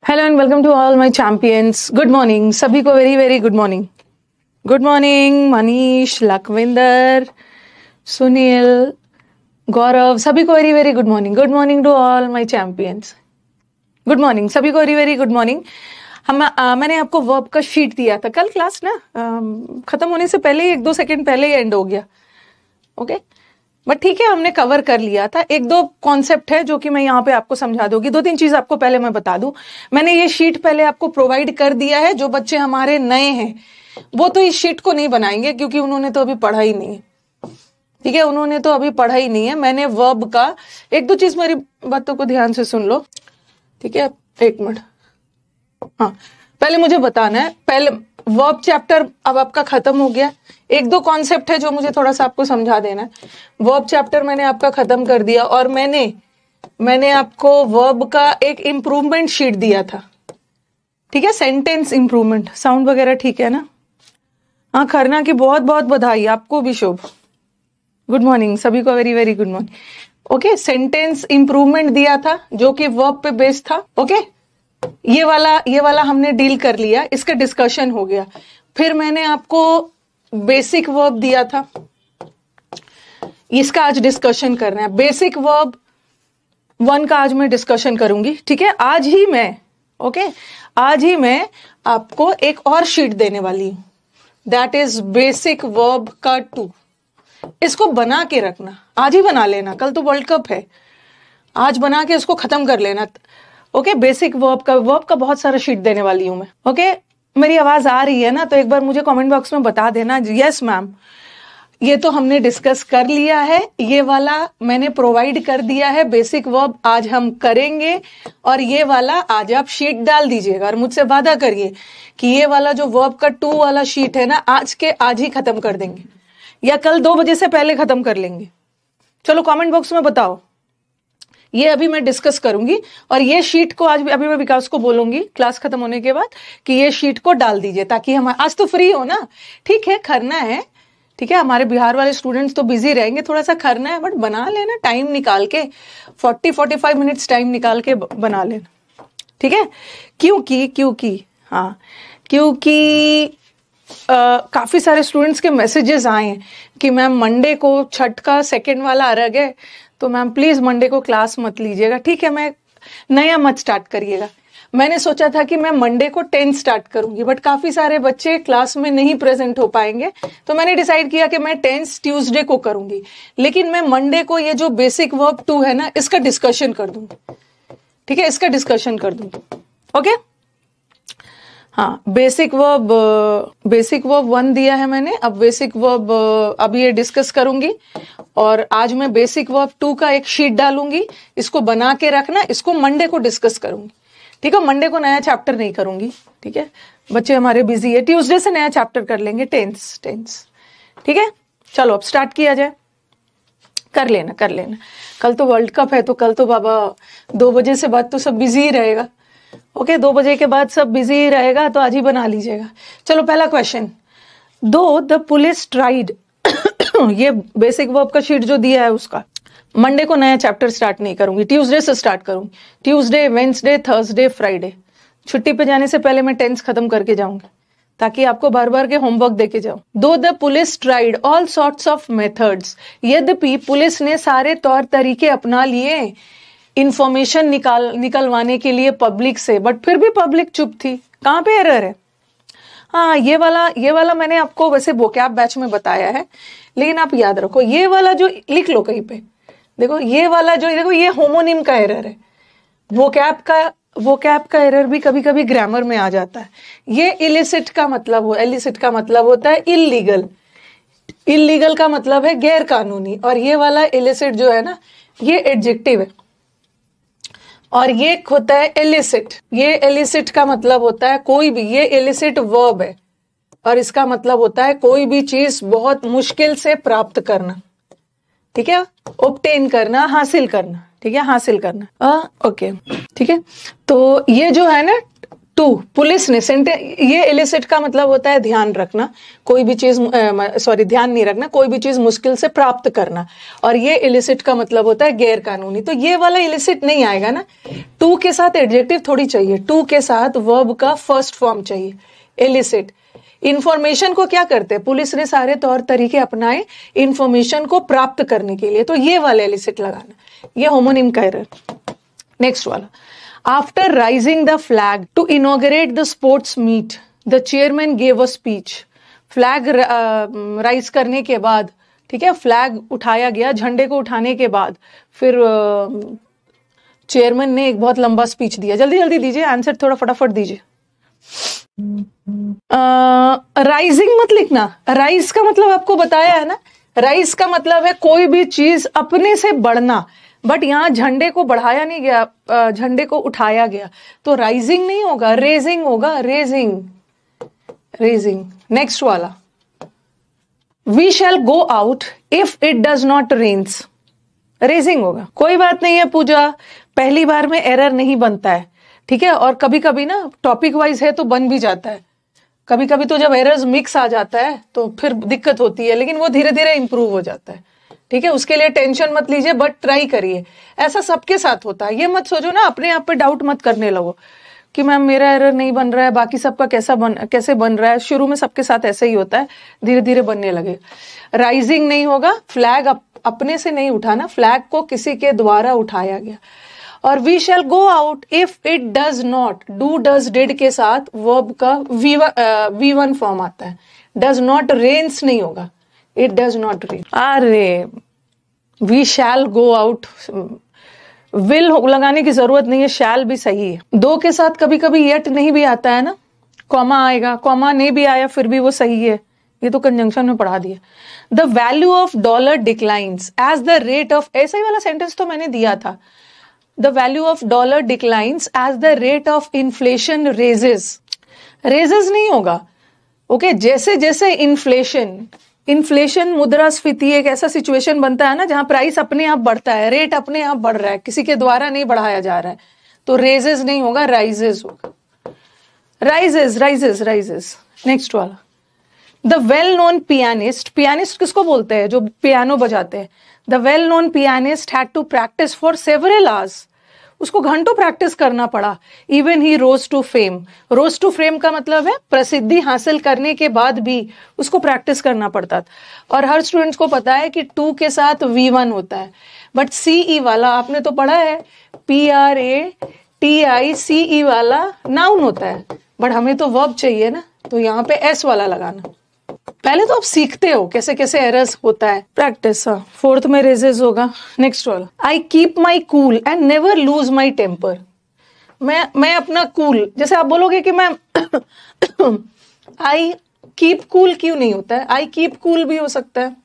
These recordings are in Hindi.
Hello and welcome to all my champions. Good morning सभी को, very very good morning. Good morning Manish, Lakhwinder, Sunil, Gaurav, सभी को very very good morning. Good morning to all my champions. Good morning सभी को, वेरी वेरी गुड मॉर्निंग। मैंने आपको वर्ब का शीट दिया था कल, क्लास ना खत्म होने से पहले ही 1-2 सेकंड पहले ही एंड हो गया। ओके बट ठीक है, हमने कवर कर लिया था। 1-2 कॉन्सेप्ट है जो कि मैं यहाँ पे आपको समझा दूंगी। 2-3 चीज आपको पहले मैं बता दूं। मैंने ये शीट पहले आपको प्रोवाइड कर दिया है। जो बच्चे हमारे नए हैं वो तो इस शीट को नहीं बनाएंगे क्योंकि उन्होंने तो अभी पढ़ा ही नहीं है। ठीक है, उन्होंने तो अभी पढ़ा ही नहीं है। मैंने वर्ब का 1-2 चीज, मेरी बातों को ध्यान से सुन लो। ठीक है, 1 मिनट। हाँ, पहले मुझे बताना है, पहले वर्ब चैप्टर अब आपका खत्म हो गया। 1-2 कॉन्सेप्ट है जो मुझे थोड़ा सा आपको समझा देना है। वर्ब चैप्टर मैंने आपका खत्म कर दिया और मैंने आपको वर्ब का एक इम्प्रूवमेंट शीट दिया था। ठीक है, सेंटेंस इम्प्रूवमेंट। साउंड वगैरह ठीक है ना? हाँ, खरना की बहुत बहुत बधाई, आपको भी शुभ। गुड मॉर्निंग सभी को, very very good morning. Okay, sentence improvement दिया था जो कि वर्ब पे बेस्ड था। ओके, ये वाला हमने डील कर लिया, इसका डिस्कशन हो गया। फिर मैंने आपको बेसिक वर्ब दिया था, इसका आज डिस्कशन करना है। बेसिक वर्ब 1 का आज मैं डिस्कशन करूंगी। ठीक है, आज ही मैं आपको एक और शीट देने वाली हूं, दैट इज बेसिक वर्ब का 2। इसको बना के रखना, आज ही बना लेना, कल तो वर्ल्ड कप है। आज बना के इसको खत्म कर लेना। ओके, बेसिक वर्ब का बहुत सारा शीट देने वाली हूं मैं। ओके, मेरी आवाज आ रही है ना? तो एक बार मुझे कमेंट बॉक्स में बता देना, यस मैम। ये तो हमने डिस्कस कर लिया है, ये वाला मैंने प्रोवाइड कर दिया है। बेसिक वर्ब आज हम करेंगे और ये वाला आज आप शीट डाल दीजिएगा और मुझसे वादा करिए कि ये वाला जो वर्ब का 2 वाला शीट है ना, आज ही खत्म कर देंगे या कल 2 बजे से पहले खत्म कर लेंगे। चलो कमेंट बॉक्स में बताओ। ये अभी मैं डिस्कस करूंगी और ये शीट को आज अभी मैं विकास को बोलूंगी क्लास खत्म होने के बाद कि ये शीट को डाल दीजिए, ताकि हम आज तो फ्री हो ना। ठीक है, खरना है। ठीक है, हमारे बिहार वाले स्टूडेंट्स तो बिजी रहेंगे, थोड़ा सा खरना है, बट बना लेना टाइम निकाल के, 40-45 मिनट्स टाइम निकाल के बना लेना। ठीक है, क्योंकि काफी सारे स्टूडेंट्स के मैसेजेस आए हैं कि मैम मंडे को छठ का 2nd वाला अर्घ है, तो मैम प्लीज मंडे को क्लास मत लीजिएगा। ठीक है, मैं नया मत स्टार्ट करिएगा। मैंने सोचा था कि मैं मंडे को 10 स्टार्ट करूंगी, बट काफी सारे बच्चे क्लास में नहीं प्रेजेंट हो पाएंगे, तो मैंने डिसाइड किया कि मैं 10 ट्यूसडे को करूंगी। लेकिन मैं मंडे को ये जो बेसिक वर्ब 2 है ना, इसका डिस्कशन कर दूंगी। ठीक है, इसका डिस्कशन कर दूंगी। ओके, हाँ, बेसिक वर्ब 1 दिया है मैंने। अब बेसिक वर्ब अभी ये डिस्कस करूंगी और आज मैं बेसिक वर्ब 2 का एक शीट डालूंगी। इसको बना के रखना, इसको मंडे को डिस्कस करूंगी। ठीक है, मंडे को नया चैप्टर नहीं करूंगी। ठीक है, बच्चे हमारे बिजी है, ट्यूसडे से नया चैप्टर कर लेंगे, टेंस। ठीक है, चलो अब स्टार्ट किया जाए। कर लेना कल तो वर्ल्ड कप है, तो कल तो बाबा 2 बजे से बाद तो सब बिजी ही रहेगा। ओके, 2 बजे के बाद सब बिजी रहेगा, तो आज ही बना लीजिएगा। चलो पहला क्वेश्चन, दो द पुलिस ट्राइड ये बेसिक वर्ब का शीट जो दिया है उसका। मंडे को नया चैप्टर स्टार्ट नहीं करूंगी, ट्यूसडे से स्टार्ट करूंगी। Tuesday, Wednesday, Thursday, Friday. छुट्टी पे जाने से पहले मैं 10 खत्म करके जाऊंगी, ताकि आपको बार बार के होमवर्क देके जाऊं। Though the police tried all sorts of methods, यद्यपि पुलिस ने सारे तौर तरीके अपना लिए इंफॉर्मेशन निकलवाने के लिए पब्लिक से, बट फिर भी पब्लिक चुप थी। कहाँ पे एरर है? हाँ, ये वाला मैंने आपको वैसे वोकैब बैच में बताया है, लेकिन आप याद रखो, ये वाला जो लिख लो कहीं पे, देखो ये वाला जो, देखो ये होमोनिम का एरर है। वोकैब का एरर भी कभी कभी ग्रामर में आ जाता है। ये इलिसिट का मतलब होता है इलीगल का मतलब है गैर कानूनी, और ये वाला इलिसिट जो है ना, ये एडजेक्टिव है और ये होता है एलिसिट। ये एलिसिट का मतलब होता है कोई भी, ये एलिसिट वर्ब है और इसका मतलब होता है कोई भी चीज बहुत मुश्किल से प्राप्त करना। ठीक है, ऑब्टेन करना, हासिल करना। ठीक है, हासिल करना। ओके, ठीक है, तो ये जो है ना टू, पुलिस ने ये इलिसिट का मतलब होता है ध्यान रखना, कोई भी चीज ध्यान नहीं रखना, कोई भी चीज मुश्किल से प्राप्त करना, और ये इलिसिट का मतलब होता है गैर कानूनी। तो ये वाला इलिसिट नहीं आएगा ना, टू के साथ एडजेक्टिव थोड़ी चाहिए, टू के साथ वर्ब का फर्स्ट फॉर्म चाहिए, इलिसिट। इंफॉर्मेशन को क्या करते हैं, पुलिस ने सारे तौर तरीके अपनाए इंफॉर्मेशन को प्राप्त करने के लिए, तो ये वाला इलिसिट लगाना, ये होमोनिम का एरर। नेक्स्ट वाला, after raising the flag to inaugurate the sports meet the chairman gave a speech. Flag raise करने के बाद, ठीक है, फ्लैग उठाया गया, झंडे को उठाने के बाद फिर चेयरमैन ने एक बहुत लंबा स्पीच दिया। जल्दी जल्दी दीजिए आंसर, थोड़ा फटाफट दीजिए। राइजिंग मत लिखना, राइज का मतलब आपको बताया है ना, राइज का मतलब है कोई भी चीज अपने से बढ़ना, बट यहां झंडे को बढ़ाया नहीं गया, झंडे को उठाया गया, तो राइजिंग नहीं होगा, रेजिंग होगा, रेजिंग, रेजिंग। नेक्स्ट वाला, we shall go out if it does not rains, raising होगा। कोई बात नहीं है पूजा, पहली बार में एरर नहीं बनता है, ठीक है, और कभी कभी ना टॉपिक वाइज है तो बन भी जाता है, कभी कभी तो जब एरर्स मिक्स आ जाता है तो फिर दिक्कत होती है, लेकिन वो धीरे धीरे इंप्रूव हो जाता है, ठीक है, उसके लिए टेंशन मत लीजिए, बट ट्राई करिए। ऐसा सबके साथ होता है, ये मत सोचो ना, अपने आप पे डाउट मत करने लगो कि मैम मेरा एरर नहीं बन रहा है, बाकी सबका कैसे बन रहा है। शुरू में सबके साथ ऐसे ही होता है, धीरे धीरे बनने लगे। राइजिंग नहीं होगा, फ्लैग अपने से नहीं उठाना, फ्लैग को किसी के द्वारा उठाया गया। और we shall go out if it does not, do does did के साथ वर्ब का V1 फॉर्म आता है, डज नॉट रेन्स नहीं होगा, इट डज नॉट रेन। अरे we shall go out, will लगाने की जरूरत नहीं है, शैल भी सही है। दो के साथ कभी कभी येट नहीं भी आता है ना, कॉमा आएगा, कॉमा नहीं भी आया फिर भी वो सही है, ये तो कंजंक्शन में पढ़ा दिया। The value of dollar declines as the rate of, ऐसा ही वाला सेंटेंस तो मैंने दिया था, the value of dollar declines as the rate of inflation raises, raises नहीं होगा, ओके, जैसे जैसे इन्फ्लेशन मुद्रास्फीति एक ऐसा सिचुएशन बनता है ना जहां प्राइस अपने आप बढ़ता है, रेट अपने आप बढ़ रहा है, किसी के द्वारा नहीं बढ़ाया जा रहा है, तो रेजेस नहीं होगा, राइजेस होगा, राइजेस राइजेस राइजेस। नेक्स्ट वाला, the well known pianist, pianist किसको बोलते हैं, जो पियानो बजाते हैं, the well known pianist had to practise for several hours, उसको घंटों प्रैक्टिस करना पड़ा। Even he rose to fame, rose to fame का मतलब है प्रसिद्धि हासिल करने के बाद भी उसको प्रैक्टिस करना पड़ता था। और हर स्टूडेंट्स को पता है कि टू के साथ V1 होता है, बट CE वाला आपने तो पढ़ा है, PRATICE वाला नाउन होता है, बट हमें तो वर्ब चाहिए ना, तो यहाँ पे S वाला लगाना। पहले तो आप सीखते हो कैसे कैसे एरर्स होता है, प्रैक्टिस। फोर्थ में रेजेस होगा। नेक्स्ट वाला, I keep my cool and never lose my temper, मैं अपना कूल, जैसे आप बोलोगे कि मैं आई कीप कूल क्यों नहीं होता है, आई कीप कूल भी हो सकता है,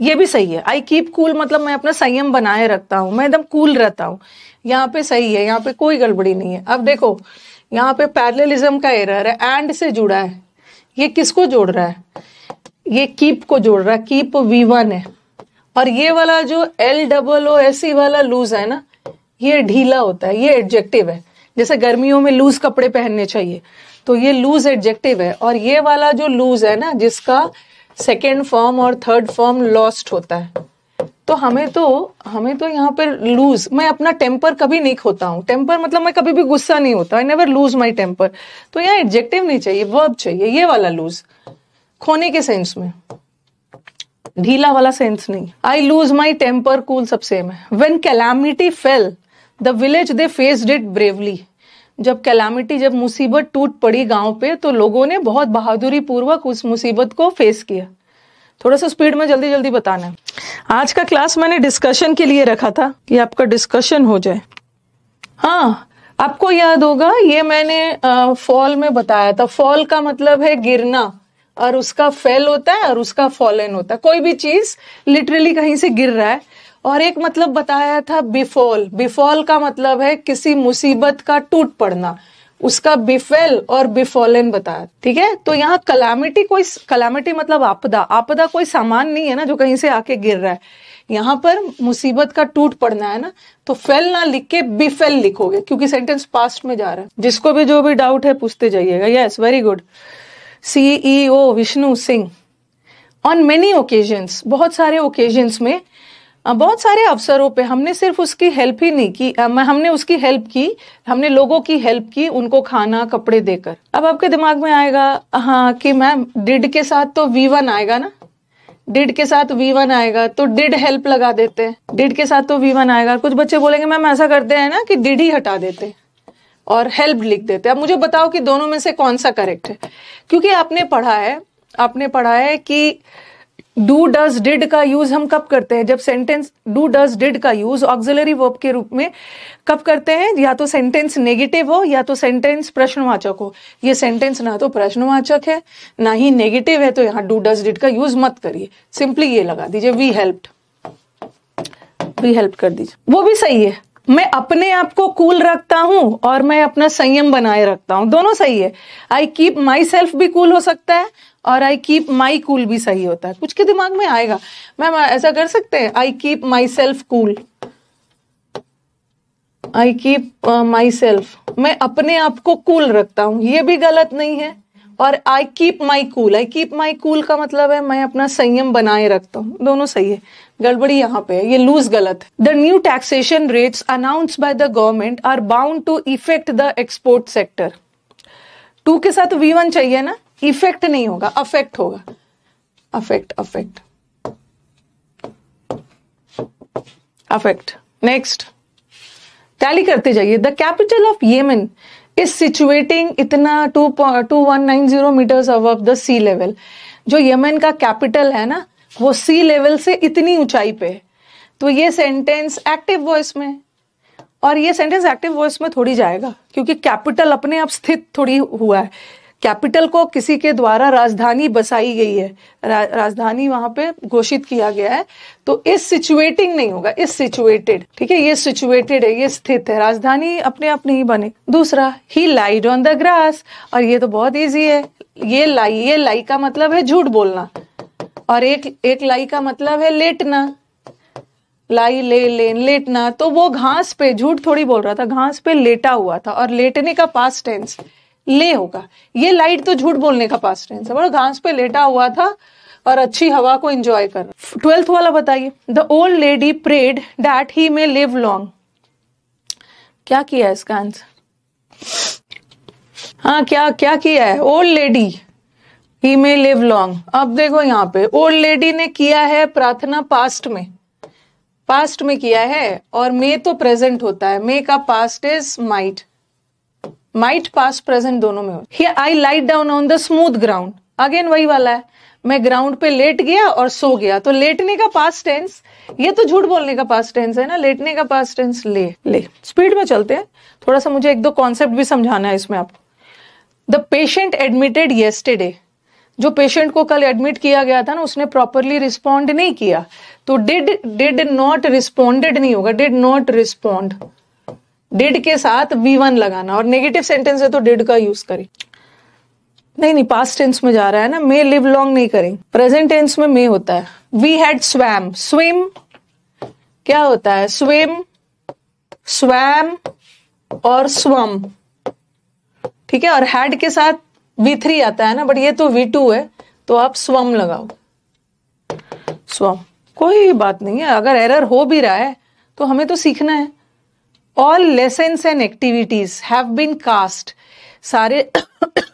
ये भी सही है। आई कीप कूल मतलब मैं अपना संयम बनाए रखता हूं, मैं एकदम कूल रहता हूं, यहाँ पे सही है, यहाँ पे कोई गड़बड़ी नहीं है। अब देखो यहाँ पे पैरेललिज्म का एरर है, एंड से जुड़ा है, ये किसको जोड़ रहा है, ये कीप को जोड़ रहा है, कीप V1 है, और ये वाला जो LOOSE वाला लूज है ना, ये ढीला होता है, ये एडजेक्टिव है, जैसे गर्मियों में लूज कपड़े पहनने चाहिए, तो ये लूज एडजेक्टिव है। और ये वाला जो लूज है ना, जिसका सेकेंड फॉर्म और थर्ड फॉर्म लॉस्ट होता है, तो हमें तो यहाँ पर लूज, मैं अपना टेम्पर कभी नहीं खोता हूँ, टेम्पर मतलब मैं कभी भी गुस्सा नहीं होता, I never lose my temper, तो यहाँ एडजेक्टिव नहीं चाहिए, वर्ब चाहिए, ये वाला लूज खोने के सेंस में, ढीला वाला सेंस नहीं। I lose my temper, cool सब सेम है। When calamity fell the village they faced it bravely, जब कैलामिटी, जब मुसीबत टूट पड़ी गांव पे, तो लोगों ने बहुत बहादुरी पूर्वक उस मुसीबत को फेस किया। थोड़ा सा स्पीड में जल्दी जल्दी बताना है। आज का क्लास मैंने डिस्कशन के लिए रखा था कि आपका डिस्कशन हो जाए। हाँ, आपको याद होगा ये मैंने फॉल में बताया था, फॉल का मतलब है गिरना, और उसका फेल होता है और उसका फॉलन होता है, कोई भी चीज लिटरली कहीं से गिर रहा है। और एक मतलब बताया था बिफॉल, बिफॉल का मतलब है किसी मुसीबत का टूट पड़ना, उसका बिफेल और बिफॉलन बताया, ठीक है। तो यहाँ कलामिटी मतलब आपदा, आपदा कोई सामान नहीं है ना जो कहीं से आके गिर रहा है, यहाँ पर मुसीबत का टूट पड़ना है ना, तो फेल ना लिख के बिफेल लिखोगे, क्योंकि सेंटेंस पास्ट में जा रहा है। जिसको भी जो भी डाउट है पूछते जाइएगा। Yes, very good. CEO Vishnu Singh. On many occasions, बहुत सारे ओकेजन्स में, बहुत सारे अवसरों पे हमने सिर्फ उसकी हेल्प ही नहीं की, हमने उसकी हेल्प की, हमने लोगों की हेल्प की, उनको खाना कपड़े देकर। अब आपके दिमाग में आएगा हाँ कि मैम डिड के साथ तो V1 आएगा ना, डिड के साथ V1 आएगा तो डिड हेल्प लगा देते हैं, डिड के साथ तो V1 आएगा। कुछ बच्चे बोलेंगे मैम ऐसा करते हैं ना कि डिड ही हटा देते और हेल्प लिख देते। अब मुझे बताओ कि दोनों में से कौन सा करेक्ट है, क्योंकि आपने पढ़ा है कि डू डज डिड का यूज हम कब करते हैं, जब सेंटेंस डू डज डिड का यूज ऑक्सिलरी वर्ब के रूप में कब करते हैं, या तो सेंटेंस नेगेटिव हो या तो सेंटेंस प्रश्नवाचक हो। ये सेंटेंस ना तो प्रश्नवाचक है ना ही नेगेटिव है, तो यहाँ डू डज डिड का यूज मत करिए, सिंपली ये लगा दीजिए वी हेल्प्ड, वी हेल्प कर दीजिए। वो भी सही है, मैं अपने आप को कूल रखता हूं और मैं अपना संयम बनाए रखता हूं, दोनों सही है। आई कीप माई सेल्फ भी कूल हो सकता है और आई कीप माई कूल भी सही होता है। कुछ के दिमाग में आएगा मैम ऐसा कर सकते हैं, आई keep my self cool, I keep my self, मैं अपने आप को कूल रखता हूं, ये भी गलत नहीं है। और आई keep my cool, I keep my cool का मतलब है मैं अपना संयम बनाए रखता हूं, दोनों सही है। गड़बड़ी यहाँ पे है, ये लूज गलत है। The new taxation rates announced by the government are bound to effect the export sector. To के साथ V1 चाहिए ना, इफेक्ट नहीं होगा, अफेक्ट होगा, affect affect affect. Next tally करते जाइए। The capital of Yemen is situating इतना 2190 metres above the sea level. जो यमन का कैपिटल है ना वो सी लेवल से इतनी ऊंचाई पे है। तो ये सेंटेंस एक्टिव वॉइस में, और ये सेंटेंस एक्टिव वॉइस में थोड़ी जाएगा क्योंकि कैपिटल अपने आप स्थित थोड़ी हुआ है। कैपिटल को किसी के द्वारा राजधानी बसाई गई है, राजधानी वहां पे घोषित किया गया है, तो इस सिचुएटिंग नहीं होगा, इस सिचुएटेड। ठीक है, ये सिचुएटेड है, ये स्थित है, राजधानी अपने आप नहीं बने। दूसरा, ही लाइड ऑन द ग्रास, और ये तो बहुत इजी है, ये लाई का मतलब है झूठ बोलना, और एक लाई का मतलब है लेटना, लाई लेटना। तो वो घास पे, झूठ थोड़ी बोल रहा था, घास पे लेटा हुआ था, और लेटने का पास्ट टेंस ले होगा। ये लाइट तो झूठ बोलने का पास्ट टेंस है, बड़ा घास पे लेटा हुआ था और अच्छी हवा को एंजॉय कर रहा। 12th वाला बताइए। The old lady prayed that he may live long. क्या किया है इसका आंसर? हाँ, क्या किया है? Old lady he may live long. अब देखो यहाँ पे ओल्ड लेडी ने किया है प्रार्थना पास्ट में किया है, और मे तो प्रेजेंट होता है, मे का past is might past present दोनों में हो। I light down on the smooth ground, again वही वाला है, मैं ग्राउंड पे लेट गया और सो गया। तो लेटने का पास्ट टेंस, ये तो झूठ बोलने का पास्ट टेंस है ना, लेटने का पास्ट टेंस ले। स्पीड में चलते हैं, थोड़ा सा मुझे 1-2 कॉन्सेप्ट भी समझाना है इसमें आपको। द पेशेंट एडमिटेड येस्टरडे, जो पेशेंट को कल एडमिट किया गया था ना, उसने प्रॉपरली रिस्पॉन्ड नहीं किया, तो डिड नॉट रिस्पॉन्डेड नहीं होगा, डिड नॉट रिस्पॉन्ड। डिड के साथ V1 लगाना, और नेगेटिव सेंटेंस है तो डिड का यूज करें। नहीं, पास्ट टेंस में जा रहा है ना, मे लिव लॉन्ग नहीं करें, प्रेजेंट टेंस में मे होता है। वी हैड स्वैम, स्विम क्या होता है? स्विम, स्वैम और स्वम। ठीक है, और हैड के साथ V3 आता है ना, बट ये तो V2 है, तो आप स्वम लगाओ, स्वम। कोई बात नहीं है, अगर एरर हो भी रहा है तो हमें तो सीखना है। All lessons and activities have been cast, सारे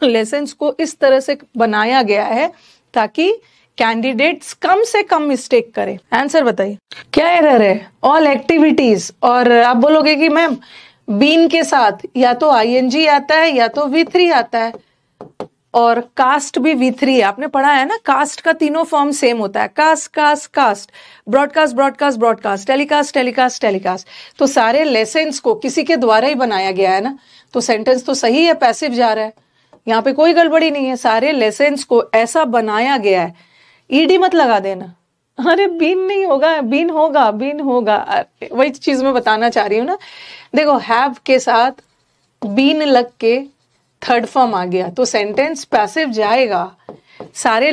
लेसन्स को इस तरह से बनाया गया है ताकि कैंडिडेट्स कम से कम मिस्टेक करें। आंसर बताइए, क्या एरर है? ऑल एक्टिविटीज, और आप बोलोगे कि मैम बीन के साथ या तो ING आता है या तो V3 आता है, और कास्ट भी V3 है। आपने पढ़ा है ना, कास्ट का तीनों फॉर्म सेम होता है, कास्ट, ब्रॉडकास्ट, टेलीकास्ट। तो सारे लेसन्स को किसी के द्वारा ही बनाया गया है ना, तो सेंटेंस तो सही है, पैसिव जा रहा है, यहाँ पे कोई गड़बड़ी नहीं है। सारे लेसन्स को ऐसा बनाया गया है, ED मत लगा देना, अरे बीन नहीं होगा, बीन होगा। वही चीज मैं बताना चाह रही हूँ ना। देखो, हैव के साथ बीन लग के थर्ड फॉर्म आ गया, तो सेंटेंस पैसिव जाएगा। सारे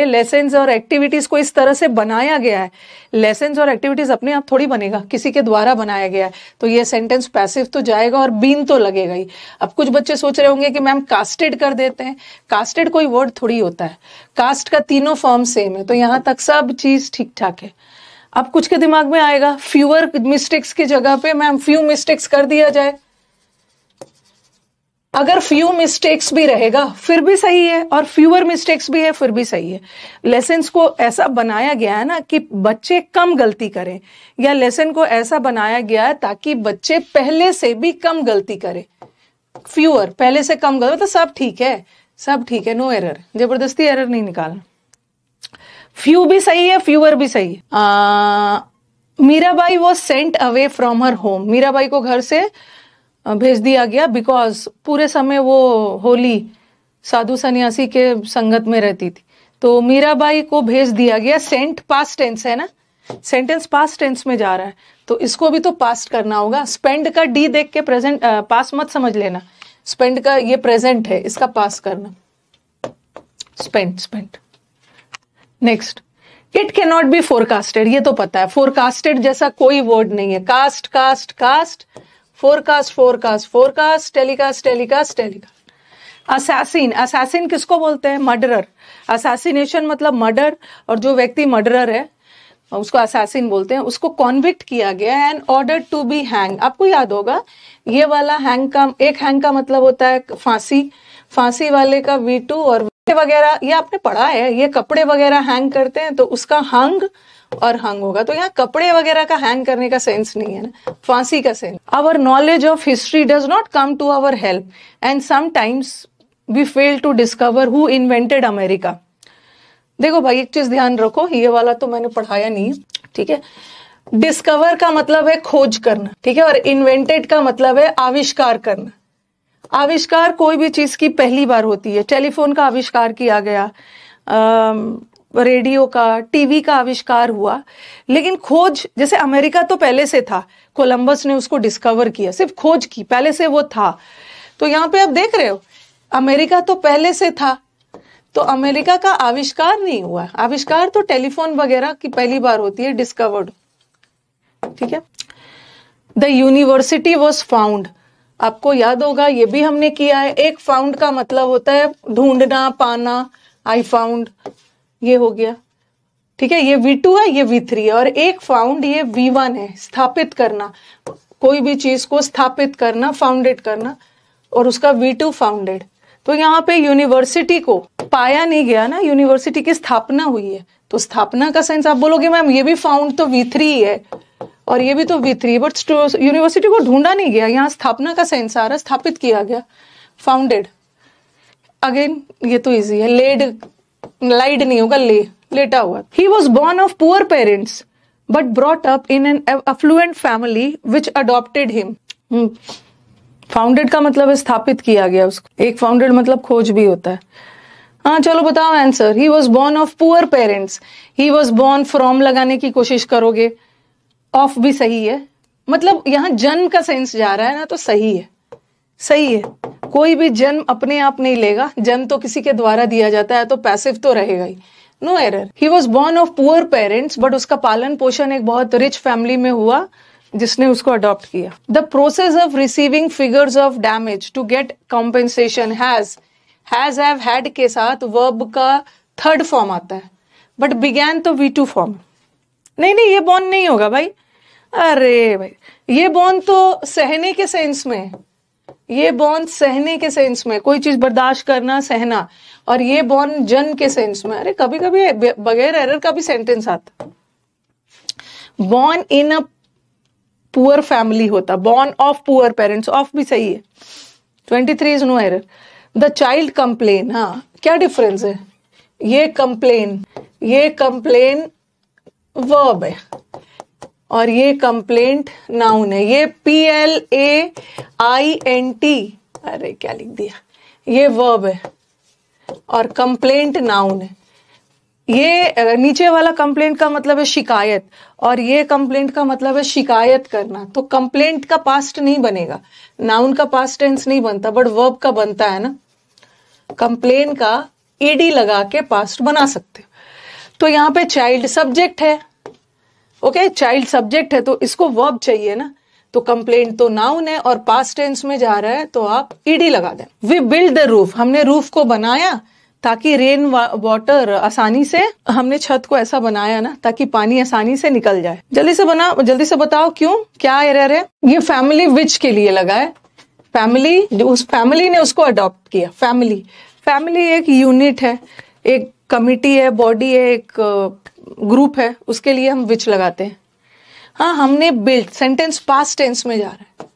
लेसन और एक्टिविटीज को इस तरह से बनाया गया है। लेसन और एक्टिविटीज अपने आप थोड़ी बनेगा, किसी के द्वारा बनाया गया है, तो ये सेंटेंस पैसिव तो जाएगा और बीन तो लगेगा ही। अब कुछ बच्चे सोच रहे होंगे कि मैम कास्टेड कर देते हैं, कास्टेड कोई वर्ड थोड़ी होता है, कास्ट का तीनों फॉर्म सेम है, तो यहां तक सब चीज ठीक ठाक है। अब कुछ के दिमाग में आएगा फ्यूअर मिस्टेक्स की जगह पे मैम फ्यू मिस्टेक्स कर दिया जाए। अगर फ्यू मिस्टेक्स भी रहेगा फिर भी सही है, और फ्यूअर मिस्टेक्स भी है फिर भी सही है। लेसन्स को ऐसा बनाया गया है ना कि बच्चे कम गलती करें, या लेसन को ऐसा बनाया गया है ताकि बच्चे पहले से भी कम गलती करें। फ्यूअर पहले से कम गलती, तो सब ठीक है, सब ठीक है, नो एरर, जबरदस्ती एरर नहीं निकालना। फ्यू भी सही है, फ्यूअर भी सही है। Mirabai was sent away from her home, Mirabai को घर से भेज दिया गया बिकॉज पूरे समय वो होली साधु सन्यासी के संगत में रहती थी, तो मीराबाई को भेज दिया गया। सेंट पास्ट टेंस है ना, सेंटेंस पास्ट टेंस में जा रहा है, तो इसको भी तो पास्ट करना होगा। स्पेंड का डी देख के प्रेजेंट पास्ट मत समझ लेना, स्पेंड का ये प्रेजेंट है, इसका पास्ट करना, spend. Next, it can not be forecasted, ये तो पता है, फोरकास्टेड जैसा कोई वर्ड नहीं है। Cast, forecast, telecast. असैसिन किसको बोलते हैं? मर्डरर। असैसिनेशन मतलब मर्डर, और जो व्यक्ति मर्डरर है उसको असैसिन बोलते हैं। उसको कॉन्विक्ट किया गया and order to be hang. आपको याद होगा ये वाला हैंग का मतलब होता है फांसी वाले का V2, और वगैरह ये आपने पढ़ा है, ये कपड़े वगैरह हैंग करते हैं तो उसका हंग और हंग होगा, तो यहाँ कपड़े वगैरह का हैंग करने का सेंस नहीं है ना, फांसी का सेंस। Our knowledge of history does not come to our help and sometimes we fail to discover who invented America. देखो भाई एक चीज ध्यान रखो, ये वाला तो मैंने पढ़ाया नहीं, ठीक है। डिस्कवर का मतलब है खोज करना, ठीक है, और इन्वेंटेड का मतलब है आविष्कार करना। आविष्कार कोई भी चीज की पहली बार होती है। टेलीफोन का आविष्कार किया गया, रेडियो का, टीवी का आविष्कार हुआ, लेकिन खोज, जैसे अमेरिका तो पहले से था, कोलंबस ने उसको डिस्कवर किया, सिर्फ खोज की, पहले से वो था। तो यहाँ पे आप देख रहे हो अमेरिका तो पहले से था, तो अमेरिका का आविष्कार नहीं हुआ। आविष्कार तो टेलीफोन वगैरह की पहली बार होती है, डिस्कवर्ड, ठीक है। द यूनिवर्सिटी वॉज फाउंड, आपको याद होगा ये भी हमने किया है। एक फाउंड का मतलब होता है ढूंढना, पाना, आई फाउंड, ये हो गया, ठीक है। ये V2 है, ये V3 है, और एक फाउंड ये V1 है, स्थापित करना, कोई भी चीज को स्थापित करना, फाउंडेड करना, और उसका V2 फाउंडेड। तो यहाँ पे यूनिवर्सिटी को पाया नहीं गया ना, यूनिवर्सिटी की स्थापना हुई है, तो स्थापना का सेंस आप बोलोगे मैम ये भी फाउंड तो V3 है और ये भी तो V3, बट यूनिवर्सिटी को ढूंढा नहीं गया, यहाँ स्थापना का सेंस आ रहा है, स्थापित किया गया, फाउंडेड। अगेन ये तो इजी है, लाइड नहीं होगा, लेटा हुआ। ही was born of poor parents but brought up in an affluent family which adopted him. Founded का मतलब है स्थापित किया गया उसको, एक फाउंडेड मतलब खोज भी होता है। हाँ चलो बताओ answer. He was born of poor parents, he was born from लगाने की कोशिश करोगे, ऑफ भी सही है, मतलब यहाँ जन्म का सेंस जा रहा है ना, तो सही है, सही है। कोई भी जन्म अपने आप नहीं लेगा, जन्म तो किसी के द्वारा दिया जाता है, तो पैसिव तो रहेगा ही, no error. He was born of poor parents, but उसका पालन पोषण एक बहुत रिच फैमिली में हुआ जिसने उसको अडॉप्ट किया। The process of receiving figures of damage to get compensation has have had के साथ वर्ब का थर्ड फॉर्म आता है, बट बिगैन तो V2 फॉर्म। नहीं ये बॉर्न नहीं होगा भाई, अरे भाई ये बॉर्न तो सहने के सेंस में है, ये बॉर्न सहने के सेंस में, कोई चीज बर्दाश्त करना, सहना, और ये बॉर्न जन्म के सेंस में। अरे कभी कभी बगैर एरर का भी सेंटेंस आता, born in a poor family होता, born of poor parents, of भी सही है। 23 is no error. The child complain, हाँ क्या डिफरेंस है, ये कंप्लेन वर्ब है और ये कंप्लेंट नाउन है, ये PLAINT, अरे क्या लिख दिया, ये वर्ब है और कंप्लेंट नाउन है। ये नीचे वाला कंप्लेंट का मतलब है शिकायत, और ये कंप्लेंट का मतलब है शिकायत करना, तो कंप्लेंट का पास्ट नहीं बनेगा, नाउन का पास्ट टेंस नहीं बनता, बट वर्ब का बनता है ना। कंप्लेन का ईडी लगा के पास्ट बना सकते हो। तो यहाँ पे चाइल्ड सब्जेक्ट है, ओके, चाइल्ड सब्जेक्ट है तो इसको वर्ब चाहिए ना, तो कंप्लेंट तो नाउन है और पास्ट टेंस में जा रहा है तो आप ईडी लगा दें। वी बिल्ड द रूफ, हमने रूफ को बनाया ताकि रेन वाटर आसानी से, हमने छत को ऐसा बनाया ना ताकि पानी आसानी से निकल जाए। जल्दी से बताओ क्यों, क्या एरर है? ये फैमिली विच के लिए लगा है, फैमिली, उस फैमिली ने उसको अडॉप्ट किया। फैमिली एक यूनिट है, एक कमिटी है, बॉडी है, एक ग्रुप है, उसके लिए हम विच लगाते हैं। हाँ, हमने बिल्ट, सेंटेंस पास्ट टेंस में जा रहा है।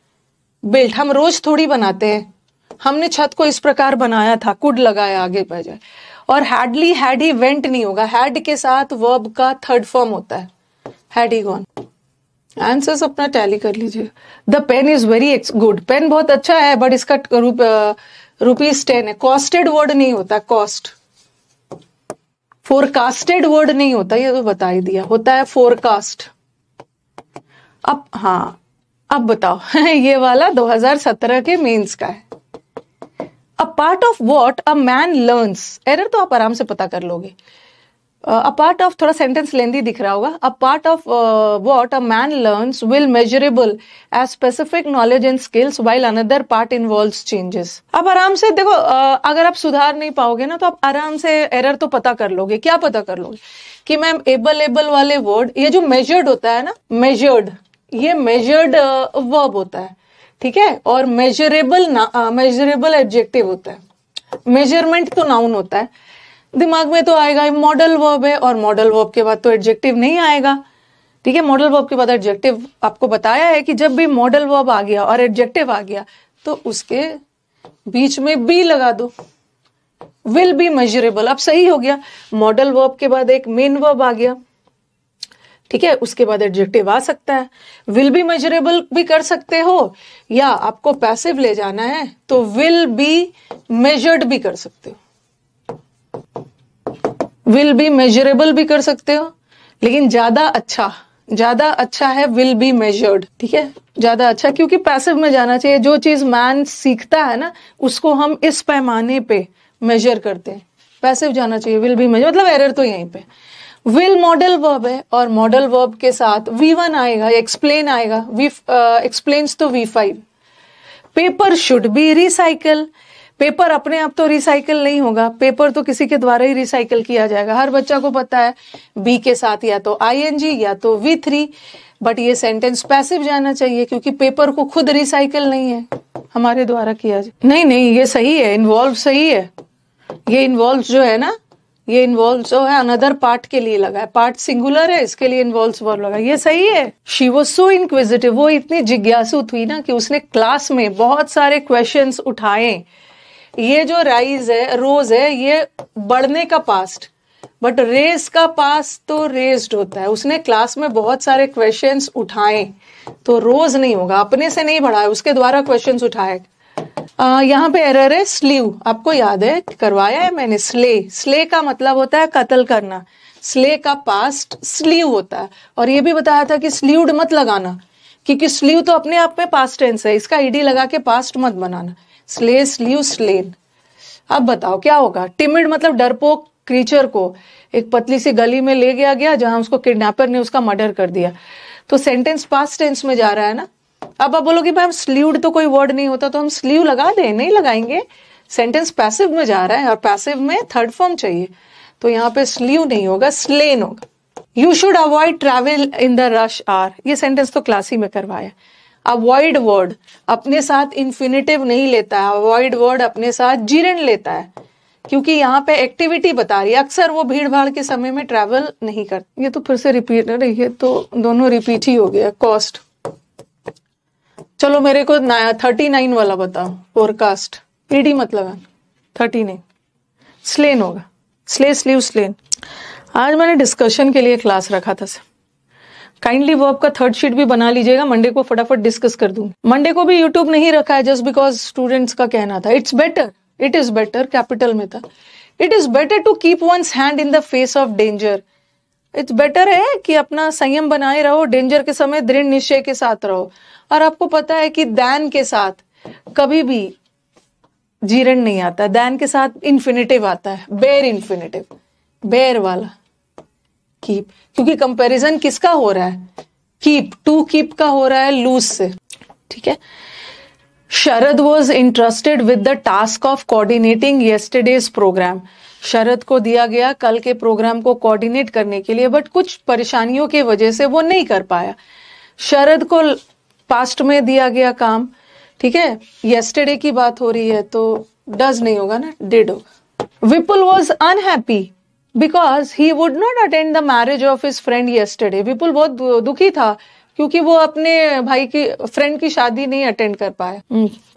बिल्ट हम रोज थोड़ी बनाते हैं, हमने छत को इस प्रकार बनाया था, कुड लगाया, आगे बढ़ जाए। और हैडली, हैड ही वेंट नहीं होगा, हैड के साथ वर्ब का थर्ड फॉर्म होता है, हैड ही गॉन। आंसर्स अपना टैली कर लीजिए। The pen is very good, pen बहुत अच्छा है बट इसका ₹10 है। कॉस्टेड वर्ड नहीं होता, कॉस्ट। फोरकास्टेड वर्ड नहीं होता, ये तो बता ही दिया, होता है फोरकास्ट। अब हाँ, अब बताओ ये वाला 2017 के मेंस का है। A part of what a man learns, error तो आप आराम से पता कर लोगे। अ पार्ट ऑफ, थोड़ा सेंटेंस लेंदी दिख रहा होगा। A part of what a man learns will measurable as specific knowledge and skills while another part involves changes. अब आराम से देखो, अगर आप सुधार नहीं पाओगे ना तो आप आराम से एरर तो पता कर लोगे। क्या पता कर लोगे कि मैम एबल वाले वर्ड, ये जो मेजर्ड होता है ना, मेजर्ड, ये मेजर्ड वर्ब होता है, ठीक है, और मेजरेबल एडजेक्टिव होता है। मेजरमेंट तो नाउन होता है। दिमाग में तो आएगा मॉडल वर्ब है, और मॉडल वर्ब के बाद तो एडजेक्टिव नहीं आएगा, ठीक है। मॉडल वर्ब के बाद एडजेक्टिव, आपको बताया है कि जब भी मॉडल वर्ब आ गया और एडजेक्टिव आ गया तो उसके बीच में बी लगा दो, विल बी मेजरेबल। अब सही हो गया, मॉडल वर्ब के बाद एक मेन वर्ब आ गया, ठीक है, उसके बाद एडजेक्टिव आ सकता है। विल बी मेजरेबल भी कर सकते हो, या आपको पैसिव ले जाना है तो विल बी मेजर्ड भी कर सकते हो, विल बी मेजरेबल भी कर सकते हो, लेकिन ज्यादा अच्छा है विल बी मेजर्ड, ठीक है, ज्यादा अच्छा, क्योंकि पैसिव में जाना चाहिए। जो चीज मैन सीखता है ना उसको हम इस पैमाने पे मेजर करते हैं, पैसिव जाना चाहिए, विल बी मेजर, मतलब एरर तो यहीं पे। विल मॉडल वर्ब है और मॉडल वर्ब के साथ V1 आएगा, एक्सप्लेन आएगा, एक्सप्लेन्स तो V5। Paper should be recycle, paper अपने आप तो रिसाइकल नहीं होगा, पेपर तो किसी के द्वारा ही रिसाइकल किया जाएगा। हर बच्चा को पता है बी के साथ या तो ING या तो V3, बट ये सेंटेंस पैसिव जाना चाहिए क्योंकि पेपर को खुद रिसाइकल नहीं है, हमारे द्वारा किया जाए। नहीं, ये सही है, इन्वॉल्व सही है। ये इन्वॉल्व जो है ना, ये इन्वॉल्व जो है अनदर पार्ट के लिए लगा है, पार्ट सिंगुलर है, इसके लिए इन्वॉल्व्स वर्ब लगा, ये सही है। शी वॉज सो इंक्विजिटिव, वो इतनी जिज्ञासु थी ना कि उसने क्लास में बहुत सारे क्वेश्चंस उठाए। ये जो राइज है, रोज है, ये बढ़ने का पास्ट, बट रेस का पास्ट तो रेस्ड होता है। उसने क्लास में बहुत सारे क्वेश्चंस उठाए, तो रोज नहीं होगा, अपने से नहीं बढ़ाए, उसके द्वारा क्वेश्चंस उठाए। यहाँ पे एरर है स्लीव, आपको याद है करवाया है मैंने, स्ले का मतलब होता है कत्ल करना, स्ले का पास्ट स्लीव होता है। और ये भी बताया था कि स्लीव्ड मत लगाना, क्योंकि स्लीव तो अपने आप में पास्ट टेंस है, इसका ईडी लगा के पास्ट मत बनाना। Slay, sleeve, slain. अब बताओ क्या होगा। टिमिड मतलब डरपोक क्रीचर को एक पतली सी गली में ले गया जहां उसको किडनैपर ने उसका मर्डर कर दिया, तो सेंटेंस पास्ट टेंस में जा रहा है ना। अब आप बोलोगे भाई स्लीव्ड तो कोई वर्ड नहीं होता तो हम स्लीव लगा दें, नहीं लगाएंगे, सेंटेंस पैसिव में जा रहा है और पैसिव में थर्ड फॉर्म चाहिए, तो यहाँ पे स्लीव नहीं होगा, स्लेन होगा। You should avoid travel in the rush hour, ये सेंटेंस तो क्लास ही में करवाया। अवॉइड वर्ड अपने साथ इन्फिनेटिव नहीं लेता है, अवॉइड वर्ड अपने साथ जीरेंड लेता है, क्योंकि यहाँ पे एक्टिविटी बता रही है। अक्सर वो भीड़ भाड़ के समय में ट्रैवल नहीं करते। ये तो फिर से रिपीट है, ये तो दोनों रिपीट ही हो गया। कॉस्ट, चलो मेरे को 39 वाला बताओ, फोरकास्ट, ईडी मतलब 39, स्लेन होगा, स्ले, स्लीव, स्लेन। आज मैंने डिस्कशन के लिए क्लास रखा था, काइंडली वर्ब का थर्ड शीट भी बना लीजिएगा, मंडे को फटाफट डिस्कस कर दूंगी। मंडे को भी यूट्यूब नहीं रखा है जस्ट बिकॉज स्टूडेंट्स का कहना था। इट इज बेटर, कैपिटल में था, it is better to keep one's hand in the face of danger. It's better है कि अपना संयम बनाए रहो, डेंजर के समय दृढ़ निश्चय के साथ रहो। और आपको पता है कि दैन के साथ कभी भी जीरण नहीं आता, देन के साथ इन्फिनेटिव आता है, बेयर इन्फिनेटिव, बेयर वाला कीप, क्योंकि कंपैरिजन किसका हो रहा है, कीप, टू कीप का हो रहा है लूज से, ठीक है। Sharad was interested with the task of coordinating yesterday's programme, Sharad को दिया गया कल के प्रोग्राम को कोऑर्डिनेट करने के लिए, बट कुछ परेशानियों की वजह से वो नहीं कर पाया। शरद को पास्ट में दिया गया काम, ठीक है, येस्टरडे की बात हो रही है तो डज नहीं होगा ना, डिड होगा। Vipul was unhappy because he would not attend the marriage of his friend yesterday, Vipul बहुत दुखी था क्योंकि वो अपने भाई की फ्रेंड की शादी नहीं अटेंड कर पाया।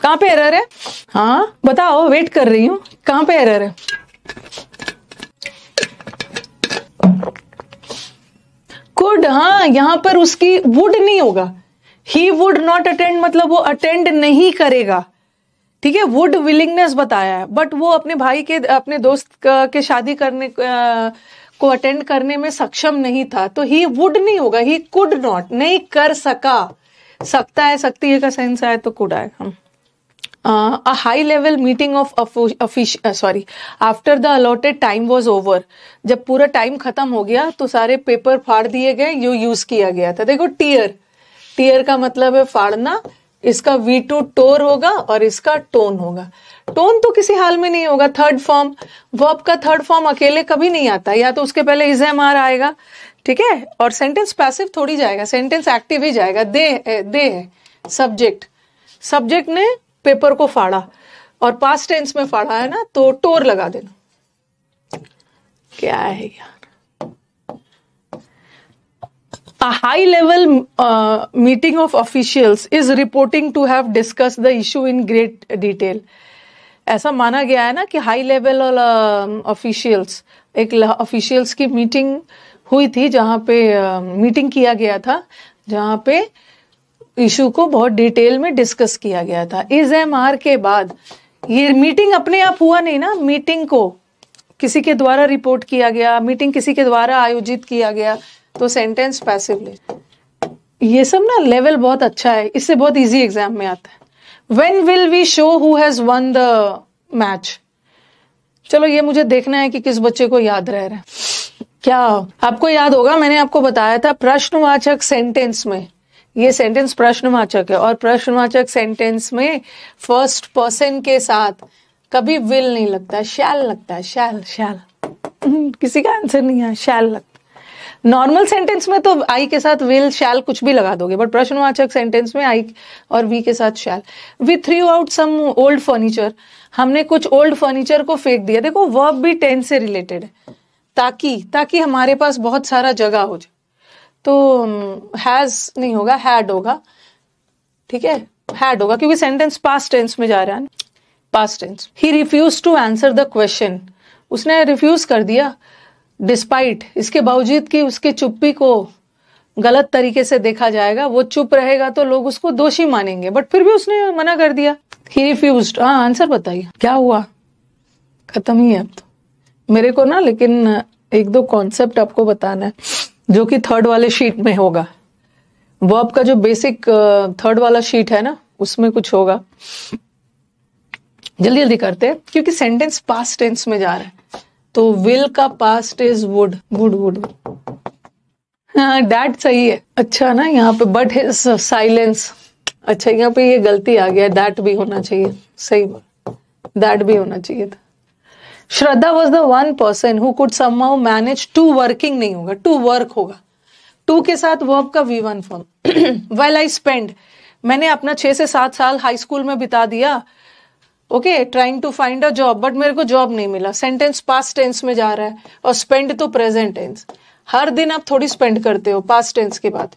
कहाँ पे एरर है, हाँ बताओ, वेट कर रही हूँ, कहाँ पे एरर है। कुड, हाँ यहाँ पर उसकी वुड नहीं होगा, ही वुड नॉट अटेंड मतलब वो अटेंड नहीं करेगा, ठीक है। वुड विलिंगनेस बताया है, बट वो अपने भाई के, अपने दोस्त के शादी करने को अटेंड करने में सक्षम नहीं था, तो ही वुड नहीं होगा, ही कुड नॉट, नहीं कर सका, सकता है, सकती है का सेंस आए तो कुड आएगा। A high level meeting of after the allotted time was over, जब पूरा टाइम खत्म हो गया तो सारे पेपर फाड़ दिए गए, यो यूज किया गया था। देखो टीयर, टीयर का मतलब है फाड़ना, इसका V2 टोर होगा और इसका टोन होगा। टोन तो किसी हाल में नहीं होगा, थर्ड फॉर्म, वर्ब का थर्ड फॉर्म अकेले कभी नहीं आता, या तो उसके पहले इज एम आर आएगा, ठीक है, और सेंटेंस पैसिव थोड़ी जाएगा, सेंटेंस एक्टिव ही जाएगा। दे है सब्जेक्ट, सब्जेक्ट ने पेपर को फाड़ा और पास्ट टेंस में फाड़ा है ना, तो टोर लगा देना। क्या है यार, A high level meeting of officials is reporting to have discussed the issue in great detail. ऐसा माना गया है ना कि हाई लेवल ऑफिशियल्स, एक ऑफिशियल्स की मीटिंग हुई थी जहां पे मीटिंग किया गया था, जहां पे इशू को बहुत डिटेल में डिस्कस किया गया था। इज एम आर के बाद ये मीटिंग अपने आप हुआ नहीं ना, मीटिंग को किसी के द्वारा रिपोर्ट किया गया, मीटिंग किसी के द्वारा आयोजित किया गया, तो सेंटेंस पैसिव ले। ये सब ना लेवल बहुत अच्छा है, इससे बहुत इजी एग्जाम में आता है। When will we show who has won the match, चलो ये मुझे देखना है कि किस बच्चे को याद रह रहा है। क्या आपको याद होगा, मैंने आपको बताया था प्रश्नवाचक सेंटेंस में, ये सेंटेंस प्रश्नवाचक है और प्रश्नवाचक सेंटेंस में फर्स्ट पर्सन के साथ कभी विल नहीं लगता, शैल लगता है, शैल शैल। किसी का आंसर नहीं है, शैल लगता है। नॉर्मल सेंटेंस में तो आई के साथ विल शैल कुछ भी लगा दोगे, बट प्रश्नवाचक सेंटेंस में आई और वी के साथ shall. We threw out some old furniture, हमने कुछ ओल्ड फर्नीचर को फेंक दिया। देखो वर्ब भी टेंस से रिलेटेड है, ताकि हमारे पास बहुत सारा जगह हो जाए, तो हैज नहीं होगा, हैड होगा, ठीक है, हैड होगा क्योंकि सेंटेंस पास्ट टेंस में जा रहा है ना, past tense. He refuse to answer the question, उसने रिफ्यूज कर दिया, डिस्पाइट, इसके बावजूद कि उसके चुप्पी को गलत तरीके से देखा जाएगा, वो चुप रहेगा तो लोग उसको दोषी मानेंगे, बट फिर भी उसने मना कर दिया। ही रिफ्यूज्ड, हाँ आंसर बताइए क्या हुआ, खत्म ही है अब तो मेरे को ना, लेकिन एक दो कॉन्सेप्ट आपको बताना है जो कि थर्ड वाले शीट में होगा। वर्ब का जो बेसिक थर्ड वाला शीट है ना, उसमें कुछ होगा। जल्दी जल्दी करते हैं क्योंकि सेंटेंस पास्ट टेंस में जा रहा है, तो विल का past is would, would would. हाँ डैट सही है, अच्छा ना यहाँ पे, बट हिज साइलेंस, अच्छा यहाँ पे ये गलती आ गया, दैट भी होना चाहिए, सही बात, दैट भी होना चाहिए था। Shraddha was the one person who could somehow manage to, working नहीं होगा, टू वर्क होगा, टू के साथ वर्ब का V1 form. Well I spend, मैंने अपना 6 से 7 साल हाई स्कूल में बिता दिया, okay, trying to find a job, but मेरे को जॉब नहीं मिला। सेंटेंस पास्ट टेंस में जा रहा है और स्पेंड तो प्रेजेंट टेंस, हर दिन आप थोड़ी स्पेंड करते हो पास्ट टेंस के बाद।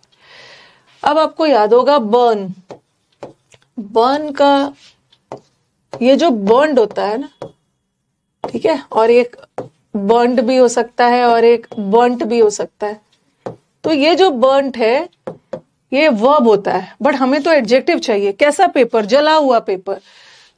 अब आपको याद होगा बर्न, बर्न का ये जो बर्न्ड होता है ना, ठीक है, और एक बर्न्ड भी हो सकता है और एक बर्न्ट भी हो सकता है, तो ये जो बर्न्ट है ये वर्ब होता है, बट हमें तो एडजेक्टिव चाहिए। कैसा पेपर, जला हुआ पेपर,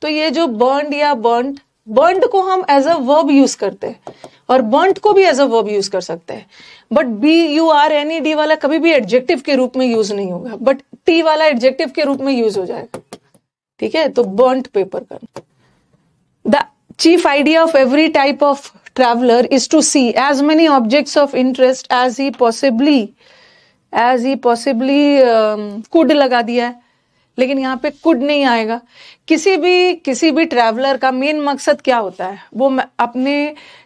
तो ये जो बर्न्ड या बर्न्ट, बर्न्ड को हम एज अ वर्ब यूज करते हैं और बर्न्ट को भी एज अ वर्ब यूज कर सकते हैं, बट BURNED वाला कभी भी एडजेक्टिव के रूप में यूज नहीं होगा, बट T वाला एडजेक्टिव के रूप में यूज हो जाएगा, ठीक है। तो बर्न्ट पेपर करना, the chief idea of every type of traveler is to see as many objects of interest as he possibly could लगा दिया है, लेकिन यहाँ पे could नहीं आएगा। किसी भी ट्रैवलर का मेन मकसद क्या होता है, वो अपने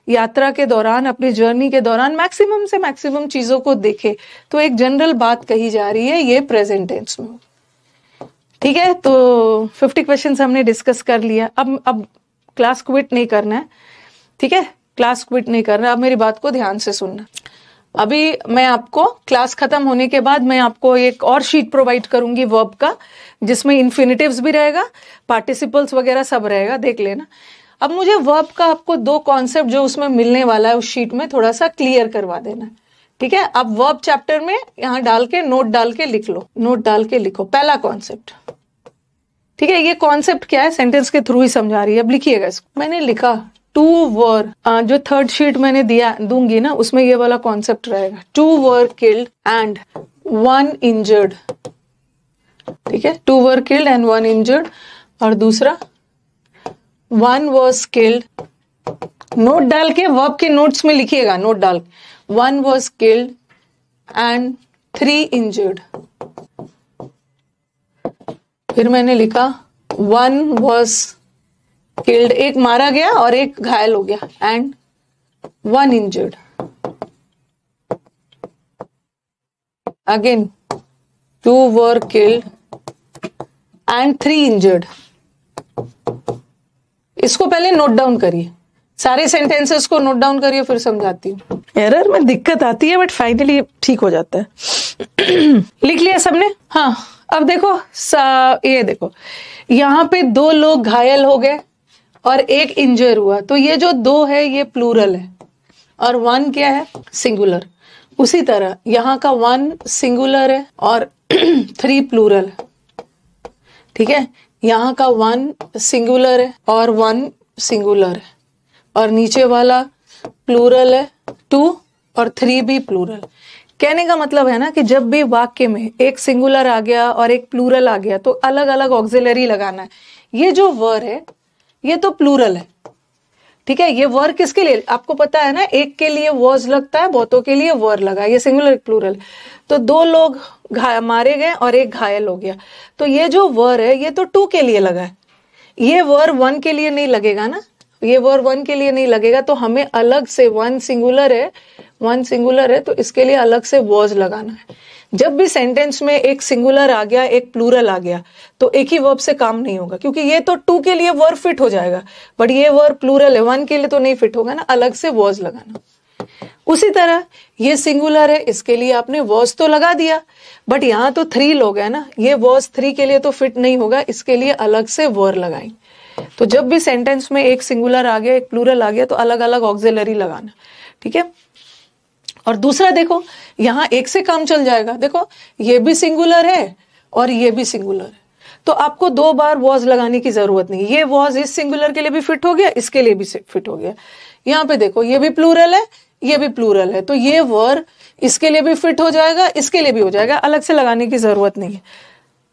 यात्रा के दौरान, अपनी जर्नी के दौरान मैक्सिमम से मैक्सिमम चीजों को देखे। तो एक जनरल बात कही जा रही है, ये प्रेजेंट टेंस में। ठीक है, तो 50 क्वेश्चंस हमने डिस्कस कर लिया। अब क्लास क्विट नहीं करना है, ठीक है, क्लास क्विट नहीं करना। अब मेरी बात को ध्यान से सुनना। अभी मैं आपको क्लास खत्म होने के बाद मैं आपको एक और शीट प्रोवाइड करूंगी वर्ब का, जिसमें इन्फिनिटिव्स भी रहेगा, पार्टिसिपल्स वगैरह सब रहेगा, देख लेना। अब मुझे वर्ब का आपको 2 कॉन्सेप्ट जो उसमें मिलने वाला है उस शीट में थोड़ा सा क्लियर करवा देना, ठीक है। अब वर्ब चैप्टर में यहाँ डाल के नोट डाल के लिख लो, नोट डाल के लिखो पहला कॉन्सेप्ट, ठीक है। ये कॉन्सेप्ट क्या है, सेंटेंस के थ्रू ही समझा रही है। अब लिखिएगा इसको। मैंने लिखा टू वर, जो थर्ड शीट मैंने दूंगी ना, उसमें ये वाला कॉन्सेप्ट रहेगा, 2 वर किल्ड एंड 1 इंजर्ड, ठीक है। 2 वर किल्ड एंड 1 इंजर्ड। और दूसरा 1 वॉज किल्ड, नोट डाल के वर्ब के नोट्स में लिखिएगा, नोट डाल, 1 वॉज किल्ड एंड 3 इंजर्ड। फिर मैंने लिखा 1 वॉज किल्ड, एक मारा गया और एक घायल हो गया, and 1 injured. Again 2 were killed and 3 injured. इसको पहले नोट डाउन करिए, सारे सेंटेंसेस को नोट डाउन करिए, फिर समझाती हूँ। एरर में दिक्कत आती है बट फाइनली ठीक हो जाता है। लिख लिया सबने? हाँ। अब देखो ये देखो, यहाँ पे 2 लोग घायल हो गए और 1 इंजर हुआ, तो ये जो 2 है ये प्लूरल है और 1 क्या है, सिंगुलर। उसी तरह यहाँ का 1 सिंगुलर है और 3 प्लूरल है, ठीक है। यहाँ का 1 सिंगुलर है और 1 सिंगुलर है, और नीचे वाला प्लूरल है 2 और 3 भी प्लूरल। कहने का मतलब है ना कि जब भी वाक्य में एक सिंगुलर आ गया और एक प्लूरल आ गया तो अलग अलग ऑक्सिलरी लगाना है। ये जो वर है ये तो प्लूरल है, ठीक है। ये वर किसके लिए, आपको पता है ना, एक के लिए वॉज लगता है, बहुतों के लिए वर लगा। ये सिंगुलर प्लूरल, तो 2 लोग मारे गए और 1 घायल हो गया, तो ये जो वर है ये तो 2 के लिए लगा है। ये वर 1 के लिए नहीं लगेगा ना, ये वर 1 के लिए नहीं लगेगा, तो हमें अलग से 1 सिंगुलर है तो इसके लिए अलग से वॉज लगाना है। जब भी सेंटेंस में एक सिंगुलर आ गया, एक प्लूरल आ गया, तो एक ही वर्ब से काम नहीं होगा, क्योंकि ये तो 2 के लिए वर्ब फिट हो जाएगा, बट ये वर्ब प्लूरल है, 1 के लिए तो नहीं फिट होगा ना, अलग से वॉज लगाना। उसी तरह ये सिंगुलर है, इसके लिए आपने वॉज तो लगा दिया, बट यहाँ तो 3 लोग है ना, ये वॉज 3 के लिए तो फिट नहीं होगा, इसके लिए अलग से वर लगाई। तो जब भी सेंटेंस में एक सिंगुलर आ गया, एक प्लूरल आ गया, तो अलग अलग ऑक्सिलरी लगाना, ठीक है। और दूसरा देखो, यहाँ एक से काम चल जाएगा। देखो ये भी सिंगुलर है और ये भी सिंगुलर है, तो आपको 2 बार वॉज लगाने की जरूरत नहीं। ये वॉज इस सिंगुलर के लिए भी फिट हो गया, इसके लिए भी फिट हो गया। यहाँ पे देखो ये भी प्लूरल है, ये भी प्लूरल है, तो ये वर इसके लिए भी फिट हो जाएगा, इसके लिए भी हो जाएगा, अलग से लगाने की जरूरत नहीं है।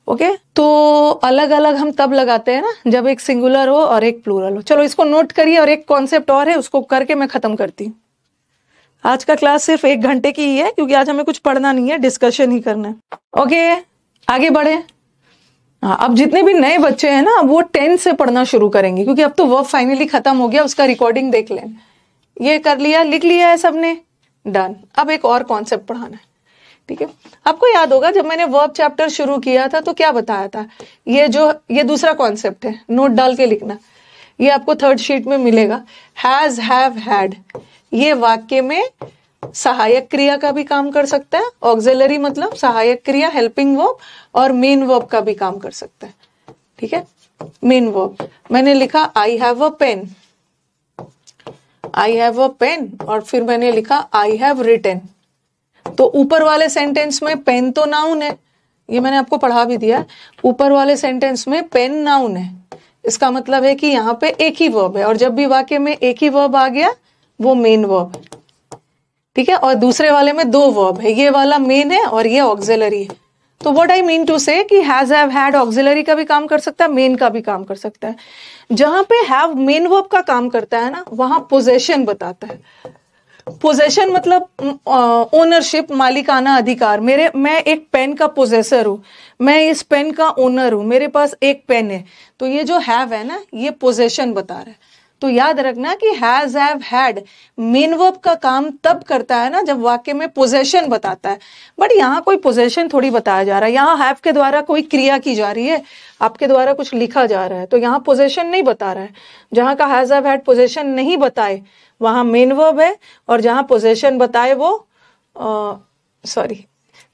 ओके, तो अलग अलग हम तब लगाते हैं ना जब एक सिंगुलर हो और एक प्लूरल हो। चलो इसको नोट करिए, और एक कॉन्सेप्ट और है, उसको करके मैं खत्म करती हूँ। आज का क्लास सिर्फ 1 घंटे की ही है, क्योंकि आज हमें कुछ पढ़ना नहीं है, डिस्कशन ही करना है। ओके, आगे बढ़े। हाँ, अब जितने भी नए बच्चे हैं ना, वो 10 से पढ़ना शुरू करेंगे, क्योंकि अब तो वर्ब फाइनली खत्म हो गया, उसका रिकॉर्डिंग देख लें। ये कर लिया, लिख लिया है सबने, डन। अब एक और कॉन्सेप्ट पढ़ाना है, ठीक है। आपको याद होगा जब मैंने वर्ब चैप्टर शुरू किया था तो क्या बताया था, ये दूसरा कॉन्सेप्ट है, नोट डाल के लिखना। ये आपको 3rd शीट में मिलेगा। हैज, हैव, हैड, ये वाक्य में सहायक क्रिया का भी काम कर सकता है, ऑक्सिलरी मतलब सहायक क्रिया, हेल्पिंग वर्ब, और मेन वर्ब का भी काम कर सकता है, ठीक है। मेन वर्ब मैंने लिखा I have a pen, I have a pen, और फिर मैंने लिखा आई हैव रिटन। तो ऊपर वाले सेंटेंस में पेन तो नाउन है, ये मैंने आपको पढ़ा भी दिया। ऊपर वाले सेंटेंस में पेन नाउन है, इसका मतलब है कि यहाँ पे एक ही वर्ब है, और जब भी वाक्य में एक ही वर्ब आ गया वो मेन वर्ब है, ठीक है। और दूसरे वाले में 2 वर्ब है, ये वाला मेन है और ये ऑक्सिलरी है। तो व्हाट आई मीन टू से कि हैज हैव हैड ऑक्सिलरी का भी काम कर सकता है, मेन का भी काम कर सकता है। जहां पे हैव मेन वर्ब का काम करता है ना, वहां पोजेशन बताता है। पोजेशन मतलब ओनरशिप, मालिकाना अधिकार। मैं एक पेन का पोजेसर हूं, मैं इस पेन का ओनर हूं, मेरे पास एक पेन है। तो ये जो हैव है ना, ये पोजेशन बता रहा है। तो याद रखना कि has have had main verb का काम तब करता है ना जब वाक्य में पोजेशन बताता है। बट यहाँ कोई पोजेशन थोड़ी बताया जा रहा है, यहाँ हैव के द्वारा कोई क्रिया की जा रही है, आपके द्वारा कुछ लिखा जा रहा है, तो यहाँ पोजेशन नहीं बता रहा है। जहां का हैज हैव हैड पोजेशन नहीं बताए वहां मेन वर्ब है, और जहां पोजेशन बताए वो